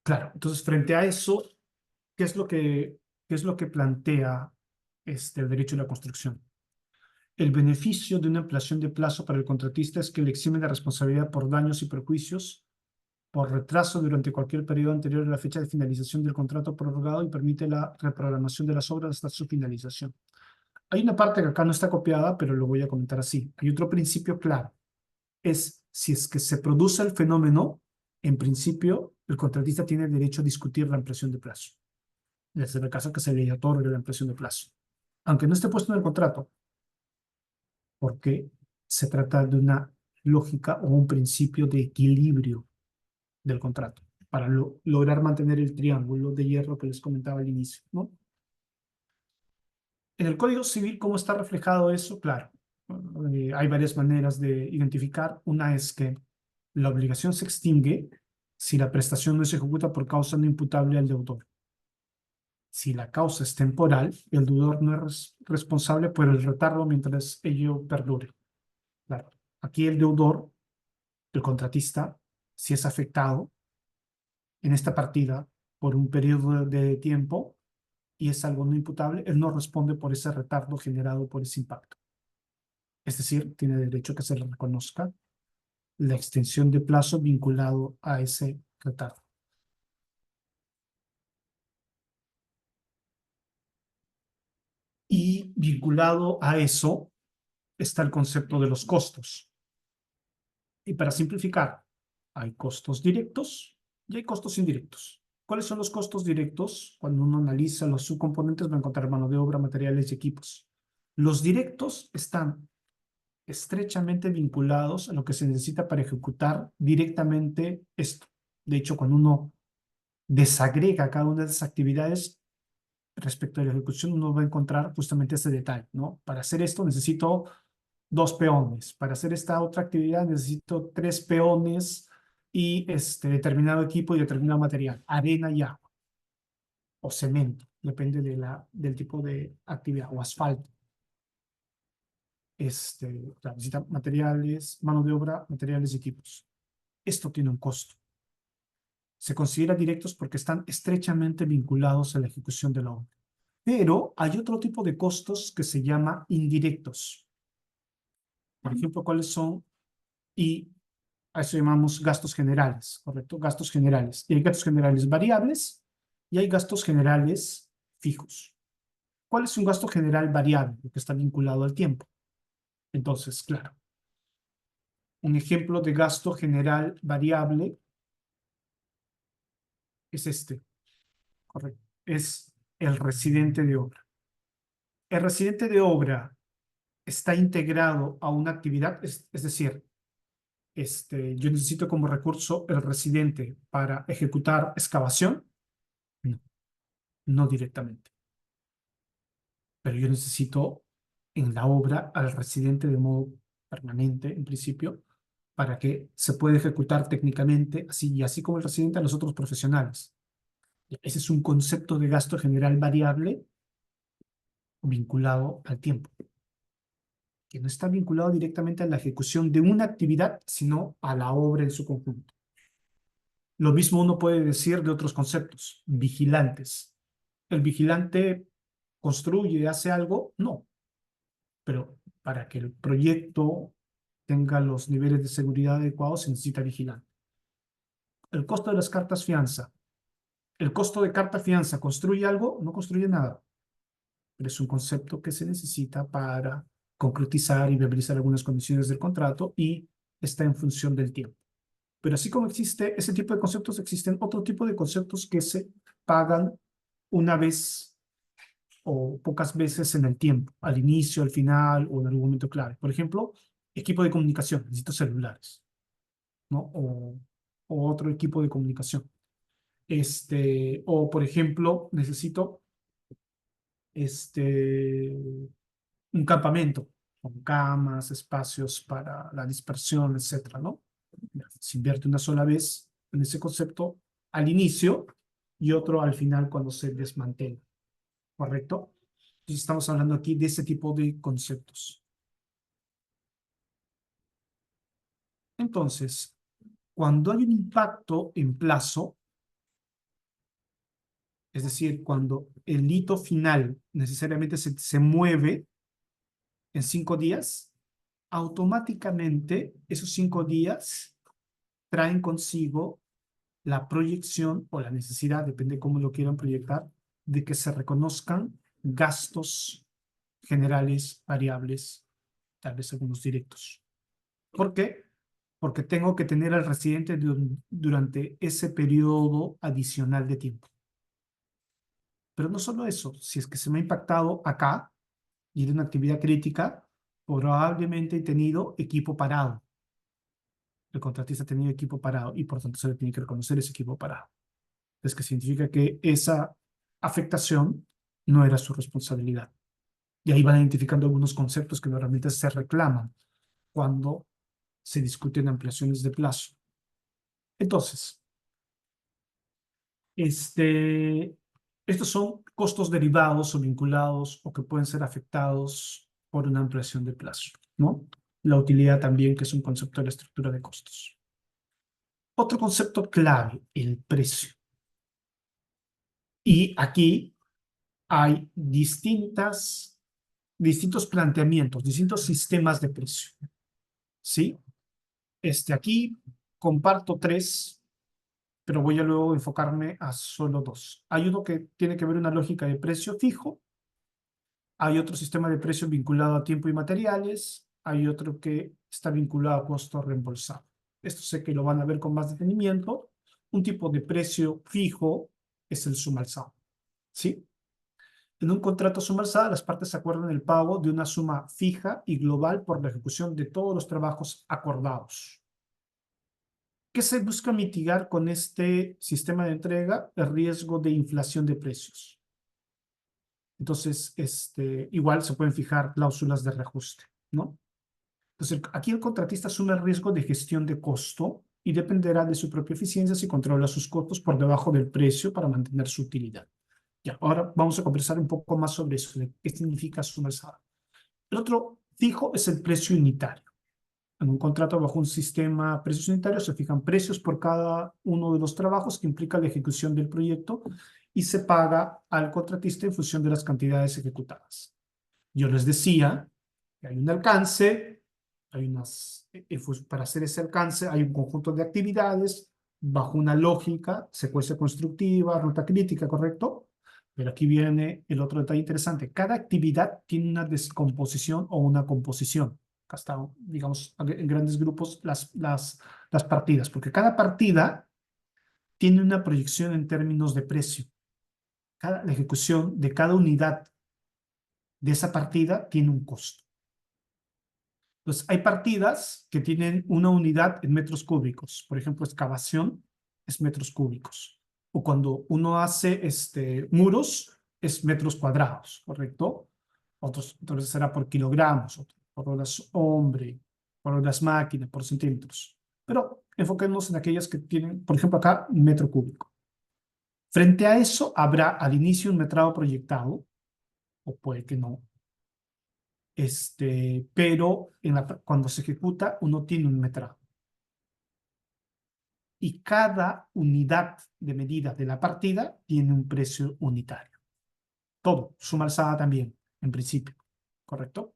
Claro, entonces frente a eso, qué es lo que plantea el derecho de la construcción? El beneficio de una ampliación de plazo para el contratista es que le exime de responsabilidad por daños y perjuicios por retraso durante cualquier periodo anterior a la fecha de finalización del contrato prorrogado y permite la reprogramación de las obras hasta su finalización. Hay una parte que acá no está copiada, pero lo voy a comentar así. Hay otro principio claro. Es si es que se produce el fenómeno, en principio, el contratista tiene derecho a discutir la ampliación de plazo. Desde el caso que se le otorgue la ampliación de plazo. Aunque no esté puesto en el contrato, porque se trata de una lógica o un principio de equilibrio del contrato para lograr mantener el triángulo de hierro que les comentaba al inicio, ¿no? En el Código Civil, ¿cómo está reflejado eso? Claro, hay varias maneras de identificar. Una es que La obligación se extingue si la prestación no se ejecuta por causa no imputable al deudor. Si la causa es temporal, el deudor no es responsable por el retardo mientras ello perdure. Claro, aquí el deudor, el contratista, si es afectado en esta partida por un periodo de tiempo y es algo no imputable, él no responde por ese retardo generado por ese impacto. Es decir, tiene derecho a que se le reconozca la extensión de plazo vinculado a ese retardo. Y vinculado a eso está el concepto de los costos. Y para simplificar, hay costos directos y hay costos indirectos. ¿Cuáles son los costos directos? Cuando uno analiza los subcomponentes va a encontrar mano de obra, materiales y equipos. Los directos están estrechamente vinculados a lo que se necesita para ejecutar directamente esto. De hecho, cuando uno desagrega cada una de esas actividades respecto a la ejecución, uno va a encontrar justamente ese detalle, ¿no? Para hacer esto necesito 2 peones. Para hacer esta otra actividad necesito 3 peones y determinado equipo y determinado material, arena y agua, o cemento, depende del tipo de actividad, o asfalto. O sea, necesita materiales, mano de obra, materiales y equipos. Esto tiene un costo. Se considera directos porque están estrechamente vinculados a la ejecución de la obra. Pero hay otro tipo de costos que se llama indirectos. Por ejemplo, ¿cuáles son? Y a eso llamamos gastos generales, ¿correcto? Gastos generales. Y hay gastos generales variables y hay gastos generales fijos. ¿Cuál es un gasto general variable? Que está vinculado al tiempo. Entonces, claro, un ejemplo de gasto general variable es ¿correcto? Es el residente de obra. El residente de obra está integrado a una actividad, es decir, yo necesito como recurso el residente para ejecutar excavación. No, no directamente. Pero yo necesito en la obra al residente de modo permanente, en principio, para que se pueda ejecutar técnicamente, así y así como el residente a los otros profesionales. Ese es un concepto de gasto general variable vinculado al tiempo, que no está vinculado directamente a la ejecución de una actividad, sino a la obra en su conjunto. Lo mismo uno puede decir de otros conceptos, vigilantes. ¿El vigilante construye, hace algo? No, pero para que el proyecto tenga los niveles de seguridad adecuados se necesita vigilante. El costo de las cartas fianza. ¿El costo de carta fianza construye algo? No construye nada, pero es un concepto que se necesita para concretizar y viabilizar algunas condiciones del contrato y está en función del tiempo. Pero así como existe ese tipo de conceptos, existen otro tipo de conceptos que se pagan una vez o pocas veces en el tiempo, al inicio, al final o en algún momento clave. Por ejemplo, equipo de comunicación, necesito celulares, ¿no? O otro equipo de comunicación. O por ejemplo, necesito este, un campamento con camas, espacios para la dispersión, etcétera, ¿no? Se invierte una sola vez en ese concepto al inicio y otro al final cuando se desmantela, ¿correcto? Entonces estamos hablando aquí de ese tipo de conceptos. Entonces, cuando hay un impacto en plazo, es decir, cuando el hito final necesariamente se mueve en 5 días, automáticamente esos 5 días traen consigo la proyección o la necesidad, depende de cómo lo quieran proyectar, de que se reconozcan gastos generales, variables, tal vez algunos directos. ¿Por qué? Porque tengo que tener al residente durante ese periodo adicional de tiempo. Pero no solo eso, si es que se me ha impactado acá y de una actividad crítica, probablemente he tenido equipo parado. El contratista ha tenido equipo parado y por tanto se le tiene que reconocer ese equipo parado. Es que significa que esa afectación no era su responsabilidad. Y ahí van identificando algunos conceptos que normalmente se reclaman cuando se discuten ampliaciones de plazo. Entonces, este, estos son costos derivados o vinculados o que pueden ser afectados por una ampliación de plazo, ¿no? La utilidad también, que es un concepto de la estructura de costos. Otro concepto clave, el precio. Y aquí hay distintos planteamientos, distintos sistemas de precio, ¿sí? Aquí comparto tres, pero voy a luego enfocarme a solo dos. Hay uno que tiene que ver una lógica de precio fijo, hay otro sistema de precio vinculado a tiempo y materiales, hay otro que está vinculado a costo reembolsado. Esto sé que lo van a ver con más detenimiento. Un tipo de precio fijo es el suma alzado, ¿sí? En un contrato suma alzada, las partes acuerdan el pago de una suma fija y global por la ejecución de todos los trabajos acordados. ¿Qué se busca mitigar con este sistema de entrega? El riesgo de inflación de precios. Entonces, igual se pueden fijar cláusulas de reajuste, ¿no? Entonces, aquí el contratista asume el riesgo de gestión de costo y dependerá de su propia eficiencia si controla sus costos por debajo del precio para mantener su utilidad. Ya, ahora vamos a conversar un poco más sobre eso, de qué significa suma alzada. El otro fijo es el precio unitario. En un contrato bajo un sistema precios unitarios se fijan precios por cada uno de los trabajos que implica la ejecución del proyecto y se paga al contratista en función de las cantidades ejecutadas. Yo les decía que hay un alcance, para hacer ese alcance hay un conjunto de actividades bajo una lógica, secuencia constructiva, ruta crítica, ¿correcto? Pero aquí viene el otro detalle interesante. Cada actividad tiene una descomposición o una composición. Acá está, digamos, en grandes grupos las partidas, porque cada partida tiene una proyección en términos de precio. La ejecución de cada unidad de esa partida tiene un costo. Entonces, hay partidas que tienen una unidad en metros cúbicos. Por ejemplo, excavación es metros cúbicos. O cuando uno hace muros, es metros cuadrados, ¿correcto? Entonces será por kilogramos, por horas hombre, por horas máquina, por centímetros. Pero enfoquémonos en aquellas que tienen, por ejemplo, acá, un metro cúbico. Frente a eso, habrá al inicio un metrado proyectado, o puede que no, pero cuando se ejecuta uno tiene un metrado. Y cada unidad de medida de la partida tiene un precio unitario. Todo, suma alzada también, en principio, ¿correcto?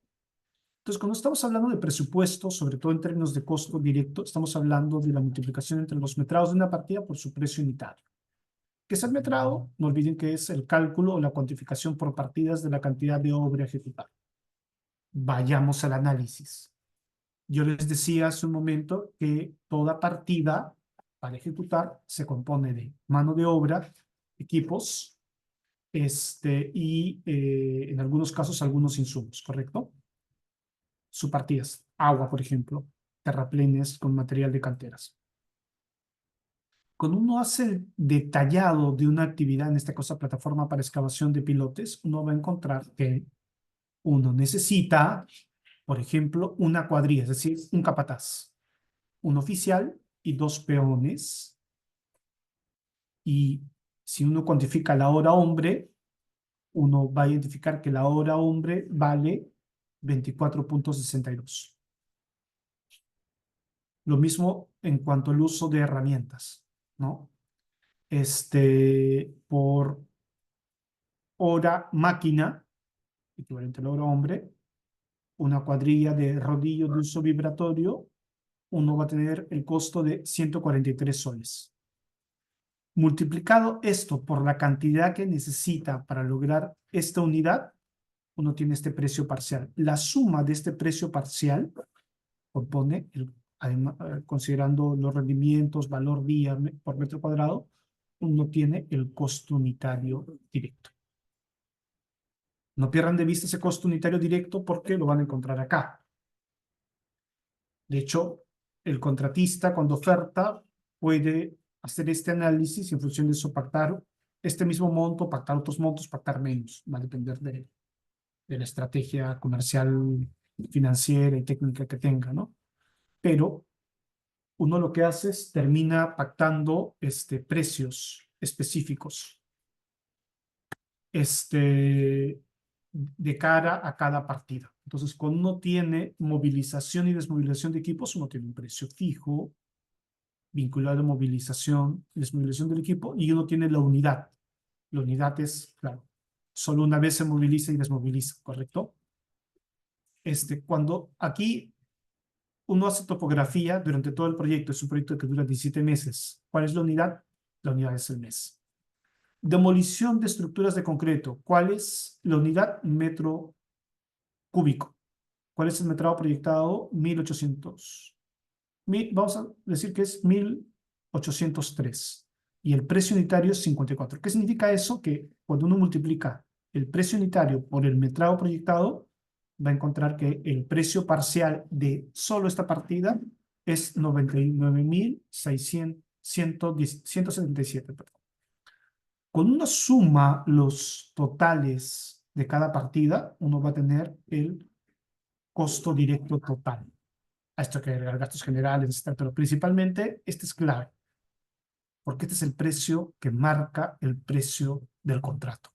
Entonces, cuando estamos hablando de presupuesto, sobre todo en términos de costo directo, estamos hablando de la multiplicación entre los metrados de una partida por su precio unitario. ¿Qué es el metrado? No olviden que es el cálculo o la cuantificación por partidas de la cantidad de obra ejecutada. Vayamos al análisis. Yo les decía hace un momento que toda partida para ejecutar se compone de mano de obra, equipos, y en algunos casos algunos insumos, ¿correcto? Subpartidas, agua, por ejemplo, terraplenes con material de canteras. Cuando uno hace el detallado de una actividad, en esta cosa plataforma para excavación de pilotes, uno va a encontrar que uno necesita, por ejemplo, una cuadrilla, es decir, un capataz, un oficial y dos peones. Y si uno cuantifica la hora hombre, uno va a identificar que la hora hombre vale 24,62. Lo mismo en cuanto al uso de herramientas, ¿no? Por hora máquina, equivalente a la hora hombre, una cuadrilla de rodillo de uso vibratorio, uno va a tener el costo de 143 soles. Multiplicado esto por la cantidad que necesita para lograr esta unidad, uno tiene este precio parcial. La suma de este precio parcial compone, considerando los rendimientos, valor día por metro cuadrado, uno tiene el costo unitario directo. No pierdan de vista ese costo unitario directo porque lo van a encontrar acá. De hecho, el contratista cuando oferta puede hacer este análisis y en función de eso pactar este mismo monto, pactar otros montos, pactar menos. Va a depender de la estrategia comercial, financiera y técnica que tenga, ¿no? Pero uno lo que hace es termina pactando precios específicos de cara a cada partida. Entonces, cuando uno tiene movilización y desmovilización de equipos, uno tiene un precio fijo vinculado a movilización y desmovilización del equipo, y uno tiene la unidad. La unidad es, claro, solo una vez se moviliza y desmoviliza, ¿correcto? Cuando aquí uno hace topografía durante todo el proyecto, es un proyecto que dura 17 meses. ¿Cuál es la unidad? La unidad es el mes. Demolición de estructuras de concreto. ¿Cuál es la unidad? Metro cúbico. ¿Cuál es el metrado proyectado? 1800. Vamos a decir que es 1803. Y el precio unitario es 54. ¿Qué significa eso? Que cuando uno multiplica el precio unitario por el metrado proyectado, va a encontrar que el precio parcial de solo esta partida es 99.177. Cuando uno suma los totales de cada partida, uno va a tener el costo directo total. A esto hay que agregar gastos generales, etc. Pero principalmente este es clave, porque este es el precio que marca el precio del contrato.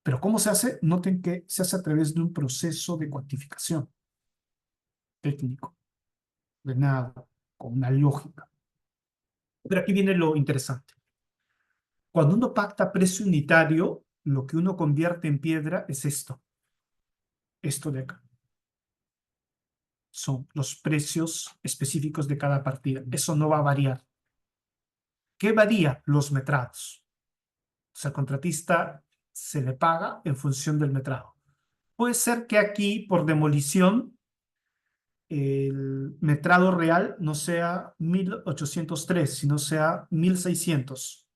Pero ¿cómo se hace? Noten que se hace a través de un proceso de cuantificación técnico, ordenado, con una lógica. Pero aquí viene lo interesante. Cuando uno pacta precio unitario, lo que uno convierte en piedra es esto. Esto de acá. Son los precios específicos de cada partida. Eso no va a variar. ¿Qué varía? Los metrados. O sea, al contratista se le paga en función del metrado. Puede ser que aquí, por demolición, el metrado real no sea 1803, sino sea 1600.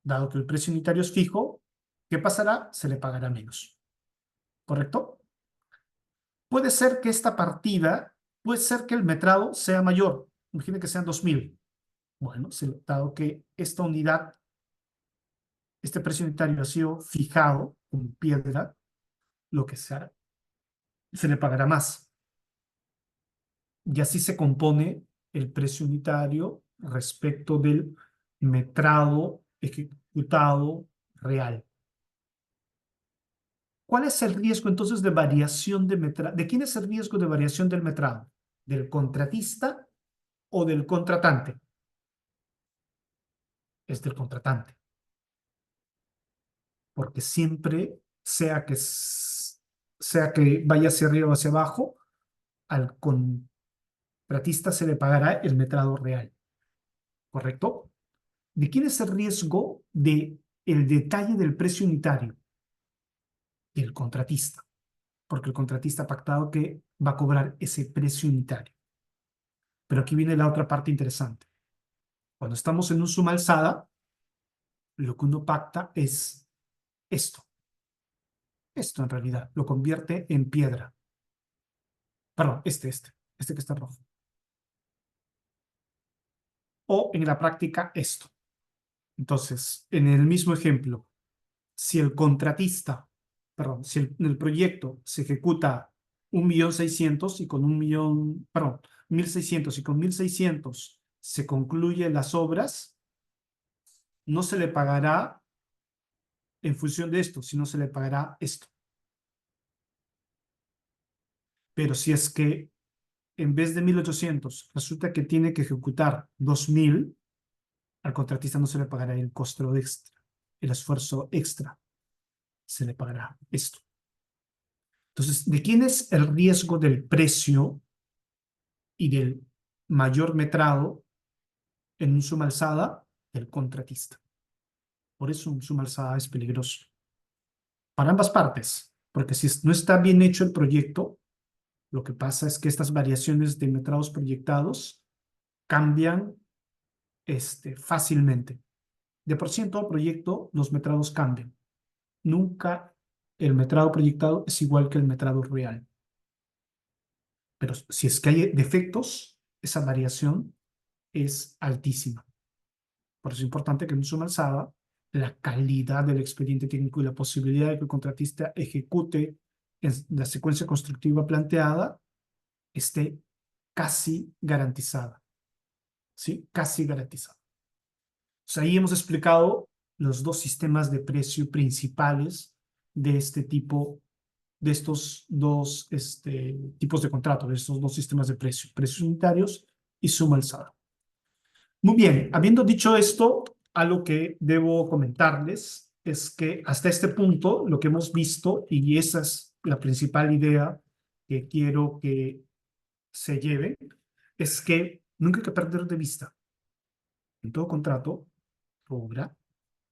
Dado que el precio unitario es fijo, ¿qué pasará? Se le pagará menos. ¿Correcto? Puede ser que esta partida, puede ser que el metrado sea mayor. Imagine que sean 2000. Bueno, dado que esta unidad, este precio unitario ha sido fijado con piedra, lo que sea, se le pagará más. Y así se compone el precio unitario respecto del metrado ejecutado real. ¿Cuál es el riesgo entonces de variación de metrado? ¿De quién es el riesgo de variación del metrado? ¿Del contratista o del contratante? Es del contratante. Porque siempre, sea que vaya hacia arriba o hacia abajo, al contratista se le pagará el metrado real. ¿Correcto? ¿De quién es el riesgo de el detalle del precio unitario? Del contratista, porque el contratista ha pactado que va a cobrar ese precio unitario. Pero aquí viene la otra parte interesante. Cuando estamos en un suma alzada, lo que uno pacta es esto. Esto en realidad lo convierte en piedra. Perdón, este que está rojo. O en la práctica esto. Entonces, en el mismo ejemplo, si el contratista, perdón, si en el proyecto se ejecuta 1.600.000 y con 1.000.000, perdón, 1.600 y con 1.600 se concluyen las obras, no se le pagará en función de esto, sino se le pagará esto. Pero si es que en vez de 1.800 resulta que tiene que ejecutar 2.000, al contratista no se le pagará el costo extra, el esfuerzo extra, se le pagará esto. Entonces, ¿de quién es el riesgo del precio y del mayor metrado en un suma alzada? Del contratista. Por eso un suma alzada es peligroso. Para ambas partes, porque si no está bien hecho el proyecto, lo que pasa es que estas variaciones de metrados proyectados cambian fácilmente. De por sí en todo proyecto los metrados cambian. Nunca el metrado proyectado es igual que el metrado real. Pero si es que hay defectos, esa variación es altísima. Por eso es importante que en suma alzada la calidad del expediente técnico y la posibilidad de que el contratista ejecute la secuencia constructiva planteada esté casi garantizada, ¿sí? Casi garantizada. O sea, ahí hemos explicado los dos sistemas de precio principales de este tipo, de estos dos tipos de contrato, de estos dos sistemas de precio, precios unitarios y suma alzada. Muy bien, habiendo dicho esto, algo que debo comentarles es que hasta este punto lo que hemos visto, y esa es la principal idea que quiero que se lleve, es que nunca hay que perder de vista en todo contrato, obra,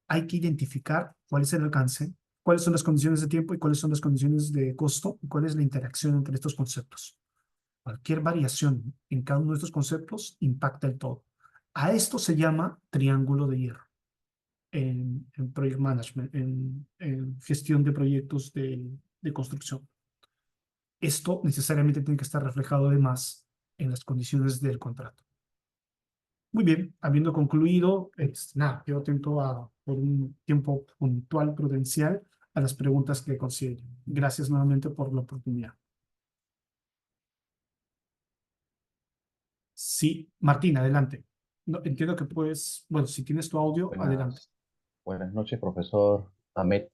hay que identificar cuál es el alcance, cuáles son las condiciones de tiempo y cuáles son las condiciones de costo y cuál es la interacción entre estos conceptos. Cualquier variación en cada uno de estos conceptos impacta el todo. A esto se llama triángulo de hierro en project management, en gestión de proyectos de construcción. Esto necesariamente tiene que estar reflejado además en las condiciones del contrato. Muy bien, habiendo concluido, nada, quedo atento por un tiempo puntual, prudencial, a las preguntas que considere. Gracias nuevamente por la oportunidad. Sí, Martín, adelante. No, entiendo que puedes, bueno, si tienes tu audio, adelante. Buenas, buenas noches, profesor Ahmed.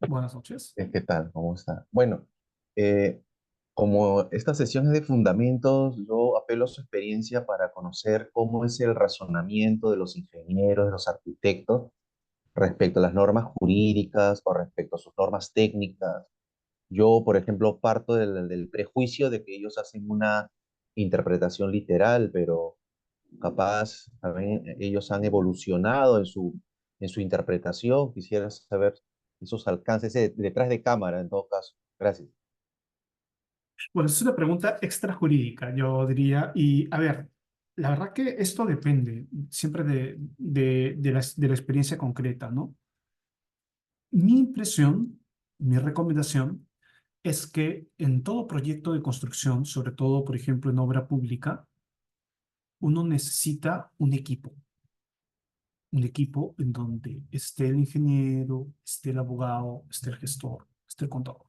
Buenas noches. ¿Qué tal? ¿Cómo está? Bueno, eh, como esta sesión es de fundamentos, yo apelo a su experiencia para conocer cómo es el razonamiento de los ingenieros, de los arquitectos, respecto a las normas jurídicas o respecto a sus normas técnicas. Yo, por ejemplo, parto del prejuicio de que ellos hacen una interpretación literal, pero capaz también ellos han evolucionado en su interpretación. Quisiera saber esos alcances detrás de cámara, en todo caso. Gracias. Bueno, es una pregunta extrajurídica, yo diría. Y a ver, la verdad que esto depende siempre de la experiencia concreta, ¿no? Mi impresión, mi recomendación es que en todo proyecto de construcción, sobre todo, por ejemplo, en obra pública, uno necesita un equipo en donde esté el ingeniero, esté el abogado, esté el gestor, esté el contador.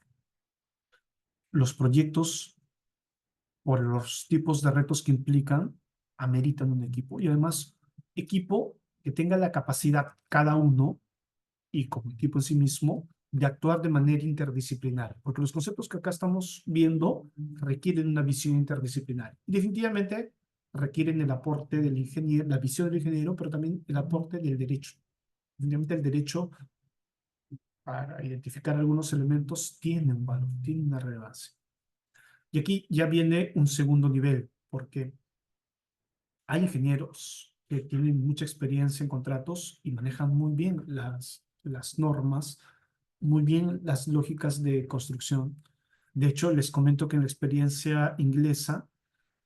Los proyectos, por los tipos de retos que implican, ameritan un equipo y además equipo que tenga la capacidad cada uno y como equipo en sí mismo de actuar de manera interdisciplinar, porque los conceptos que acá estamos viendo requieren una visión interdisciplinar. Y definitivamente requieren el aporte del ingeniero, la visión del ingeniero, pero también el aporte del derecho. Definitivamente el derecho para identificar algunos elementos tiene un valor, tiene una relevancia. Y aquí ya viene un segundo nivel, porque hay ingenieros que tienen mucha experiencia en contratos y manejan muy bien las normas, muy bien las lógicas de construcción. De hecho, les comento que en la experiencia inglesa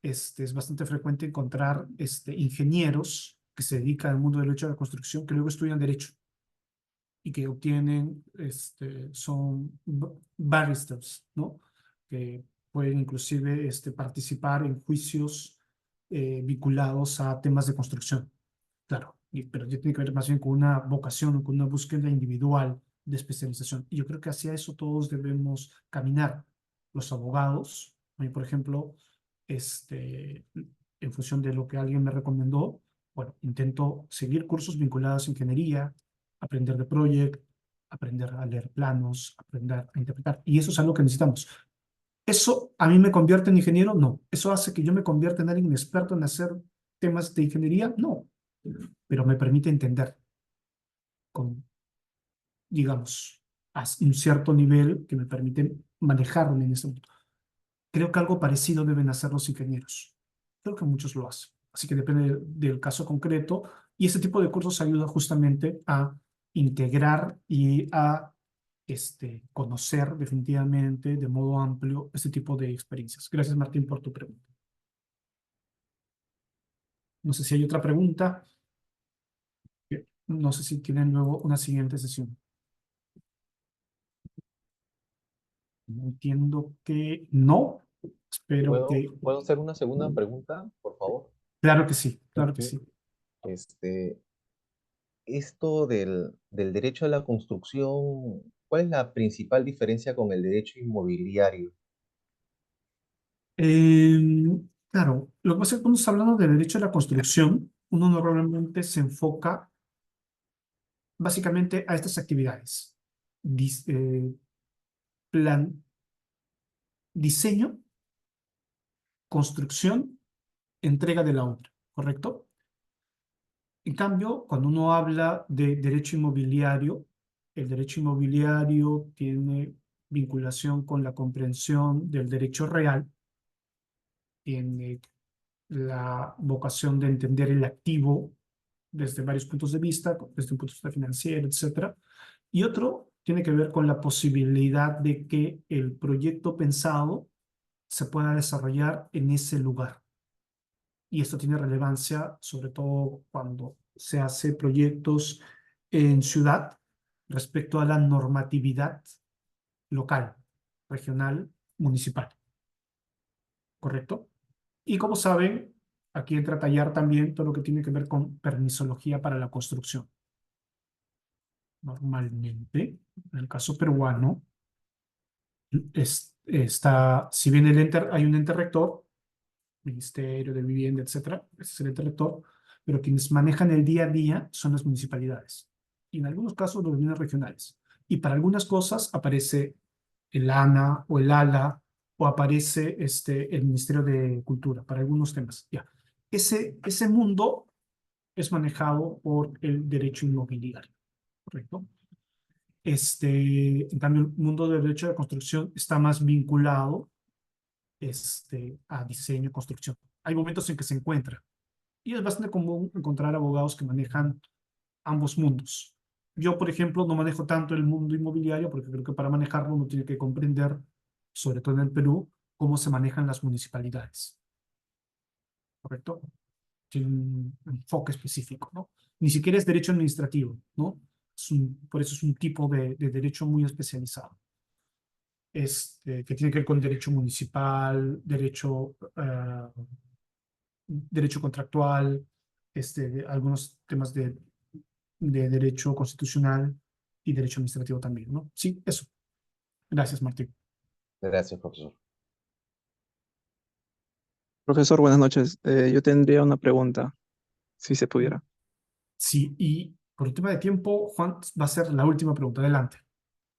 es bastante frecuente encontrar ingenieros que se dedican al mundo del derecho de la construcción que luego estudian derecho y que obtienen, son barristers, ¿no? Que pueden inclusive participar en juicios vinculados a temas de construcción. Claro, pero ya tiene que ver más bien con una vocación, con una búsqueda individual de especialización. Y yo creo que hacia eso todos debemos caminar. Los abogados, a mí, por ejemplo, en función de lo que alguien me recomendó, bueno, intento seguir cursos vinculados a ingeniería, aprender de project, aprender a leer planos, aprender a interpretar. Y eso es algo que necesitamos. ¿Eso a mí me convierte en ingeniero? No. ¿Eso hace que yo me convierta en alguien experto en hacer temas de ingeniería? No. Pero me permite entender con, digamos, a un cierto nivel que me permite manejarme en ese mundo. Creo que algo parecido deben hacer los ingenieros. Creo que muchos lo hacen. Así que depende del caso concreto. Y este tipo de cursos ayuda justamente a integrar y a conocer definitivamente de modo amplio este tipo de experiencias. Gracias, Martín, por tu pregunta. No sé si hay otra pregunta. No sé si tienen luego una siguiente sesión. Entiendo que no. Espero que... ¿Puedo hacer una segunda pregunta, por favor? Claro que sí, claro que sí. Este, esto del derecho a la construcción, ¿cuál es la principal diferencia con el derecho inmobiliario? Claro, lo que pasa es que cuando está hablando de derecho a la construcción, uno normalmente se enfoca básicamente a estas actividades. Dis- eh, plan, diseño, construcción, entrega de la obra, ¿correcto? En cambio, cuando uno habla de derecho inmobiliario, el derecho inmobiliario tiene vinculación con la comprensión del derecho real, tiene la vocación de entender el activo desde varios puntos de vista, desde un punto de vista financiero, etcétera. Y otro tiene que ver con la posibilidad de que el proyecto pensado se pueda desarrollar en ese lugar. Y esto tiene relevancia, sobre todo cuando se hace proyectos en ciudad respecto a la normatividad local, regional, municipal, ¿correcto? Y como saben, aquí entra a tallar también todo lo que tiene que ver con permisología para la construcción. Normalmente, en el caso peruano, si bien hay un ente rector, Ministerio de Vivienda, etcétera, ese es el ente rector, pero quienes manejan el día a día son las municipalidades. Y en algunos casos los gobiernos regionales. Y para algunas cosas aparece el ANA o el ALA o aparece el Ministerio de Cultura para algunos temas. Ya. Ese mundo es manejado por el derecho inmobiliario, ¿correcto? En cambio, el mundo del derecho de construcción está más vinculado a diseño y construcción. Hay momentos en que se encuentra. Y es bastante común encontrar abogados que manejan ambos mundos. Yo, por ejemplo, no manejo tanto el mundo inmobiliario porque creo que para manejarlo uno tiene que comprender, sobre todo en el Perú, cómo se manejan las municipalidades. ¿Correcto? Tiene un enfoque específico, ¿no? Ni siquiera es derecho administrativo, ¿no? Por eso es un tipo de derecho muy especializado. Que tiene que ver con derecho municipal, derecho contractual, algunos temas de derecho constitucional y derecho administrativo también, ¿no? Sí, eso. Gracias, Martín. Gracias, profesor. Profesor, buenas noches. Yo tendría una pregunta, si se pudiera. Sí, y por un tema de tiempo, Juan va a ser la última pregunta. Adelante.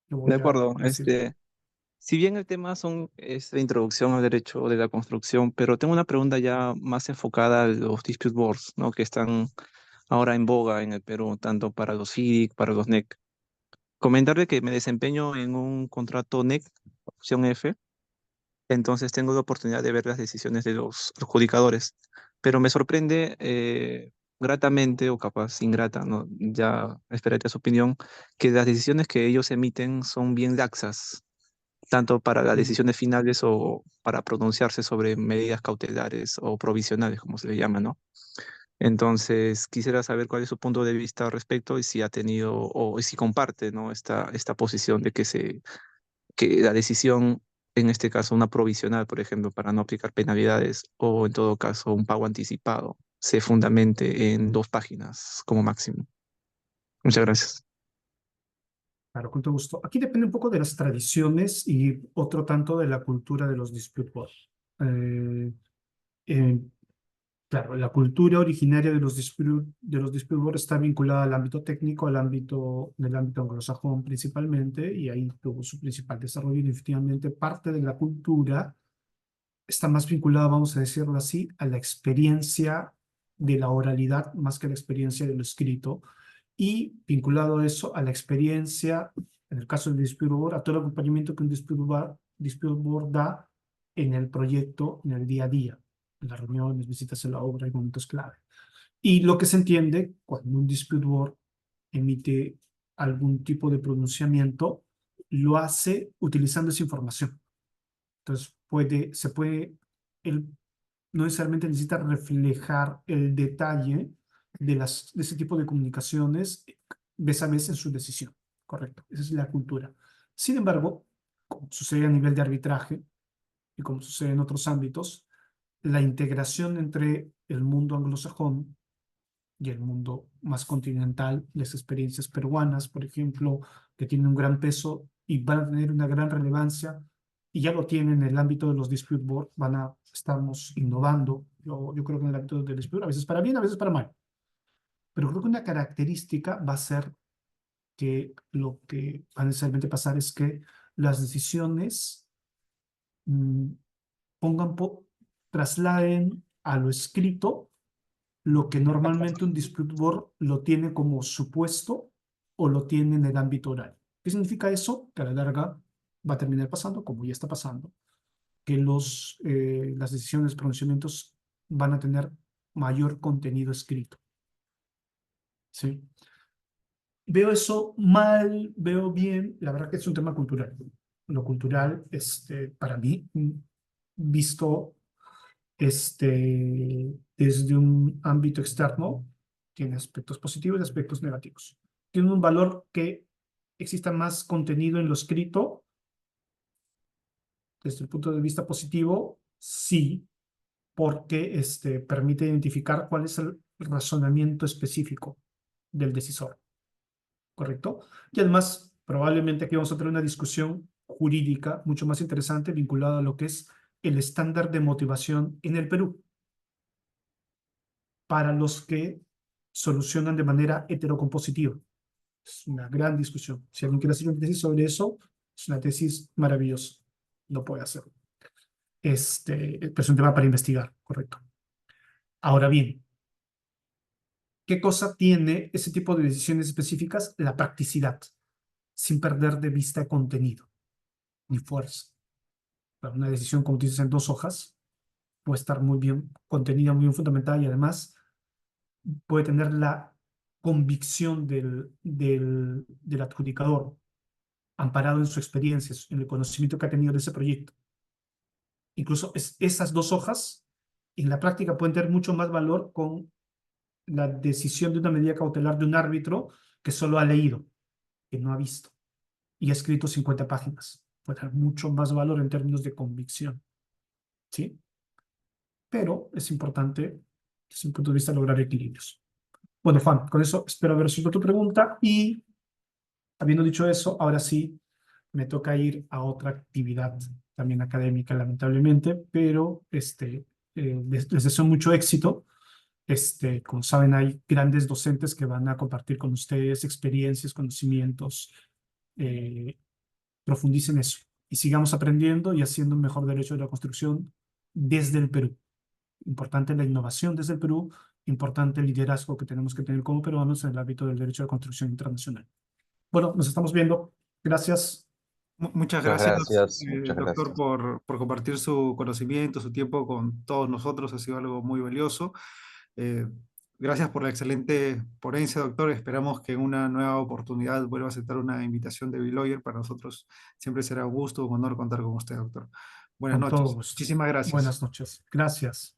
Yo De voy a acuerdo, decir. si bien el tema es la introducción al derecho de la construcción, pero tengo una pregunta ya más enfocada a los dispute boards, ¿no? Que están ahora en boga en el Perú, tanto para los FIDIC, para los NEC. Comentarle que me desempeño en un contrato NEC, opción F, entonces tengo la oportunidad de ver las decisiones de los adjudicadores, pero me sorprende gratamente o capaz ingrata, ¿no? Ya espérate su opinión, que las decisiones que ellos emiten son bien laxas, tanto para las Mm, decisiones finales o para pronunciarse sobre medidas cautelares o provisionales, como se le llama, ¿no? Entonces, quisiera saber cuál es su punto de vista al respecto y si ha tenido o si comparte, ¿no? esta posición de que la decisión, en este caso una provisional, por ejemplo, para no aplicar penalidades o en todo caso un pago anticipado, se fundamente en 2 páginas como máximo. Muchas gracias. Claro, con todo gusto. Aquí depende un poco de las tradiciones y otro tanto de la cultura de los dispute boards. Eh, eh, Claro, la cultura originaria de los dispute boards está vinculada al ámbito técnico, del ámbito anglosajón principalmente, y ahí tuvo su principal desarrollo. Y definitivamente parte de la cultura está más vinculada, vamos a decirlo así, a la experiencia de la oralidad más que a la experiencia de lo escrito, y vinculado a eso, a la experiencia, en el caso del dispute board, a todo el acompañamiento que un dispute board da en el proyecto, en el día a día, en las reuniones, visitas a la obra y momentos clave. Y lo que se entiende cuando un dispute board emite algún tipo de pronunciamiento, lo hace utilizando esa información. Entonces, él no necesariamente necesita reflejar el detalle de ese tipo de comunicaciones vez a vez en su decisión. Correcto. Esa es la cultura. Sin embargo, como sucede a nivel de arbitraje y como sucede en otros ámbitos, la integración entre el mundo anglosajón y el mundo más continental, las experiencias peruanas, por ejemplo, que tienen un gran peso y van a tener una gran relevancia y ya lo tienen en el ámbito de los dispute board, estamos innovando. Yo creo que en el ámbito del dispute, a veces para bien, a veces para mal. Pero creo que una característica va a ser que lo que va a necesariamente pasar es que las decisiones mm, trasladen a lo escrito lo que normalmente un dispute board lo tiene como supuesto o lo tiene en el ámbito oral. ¿Qué significa eso? Que a la larga va a terminar pasando, como ya está pasando, que las decisiones, pronunciamientos van a tener mayor contenido escrito. ¿Sí? Veo eso mal, veo bien, la verdad que es un tema cultural. Lo cultural, para mí, visto desde un ámbito externo, tiene aspectos positivos y aspectos negativos. Tiene un valor que exista más contenido en lo escrito, desde el punto de vista positivo, sí, porque permite identificar cuál es el razonamiento específico del decisor, ¿correcto? Y además, probablemente aquí vamos a tener una discusión jurídica mucho más interesante vinculada a lo que es el estándar de motivación en el Perú para los que solucionan de manera heterocompositiva. Es una gran discusión. Si alguien quiere hacer una tesis sobre eso, es una tesis maravillosa. Lo puede hacer. Pero es un tema para investigar, correcto. Ahora bien, ¿qué cosa tiene ese tipo de decisiones específicas? La practicidad, sin perder de vista contenido ni fuerza. Para una decisión, como dices, en 2 hojas, puede estar muy bien contenida, muy bien fundamentada y además puede tener la convicción del adjudicador, amparado en su experiencia, en el conocimiento que ha tenido de ese proyecto. Incluso esas 2 hojas, en la práctica, pueden tener mucho más valor con la decisión de una medida cautelar de un árbitro que solo ha leído, que no ha visto, y ha escrito 50 páginas. Puede tener mucho más valor en términos de convicción. ¿Sí? Pero es importante, desde mi punto de vista, lograr equilibrios. Bueno, Juan, con eso espero haber resuelto tu pregunta y, habiendo dicho eso, ahora sí me toca ir a otra actividad también académica, lamentablemente, pero les deseo mucho éxito. Como saben, hay grandes docentes que van a compartir con ustedes experiencias, conocimientos. Profundicen eso y sigamos aprendiendo y haciendo un mejor derecho de la construcción desde el Perú. Importante la innovación desde el Perú, importante el liderazgo que tenemos que tener como peruanos en el ámbito del derecho de construcción internacional. Bueno, nos estamos viendo. Gracias. Muchas Muchas gracias, gracias, muchas doctor, gracias. por compartir su conocimiento, su tiempo con todos nosotros. Ha sido algo muy valioso. Eh, Gracias por la excelente ponencia, doctor. Esperamos que en una nueva oportunidad vuelva a aceptar una invitación de Biloyer. Para nosotros siempre será un gusto, un honor contar con usted, doctor. Buenas Con todo noches. gusto. Muchísimas gracias. Buenas noches. Gracias.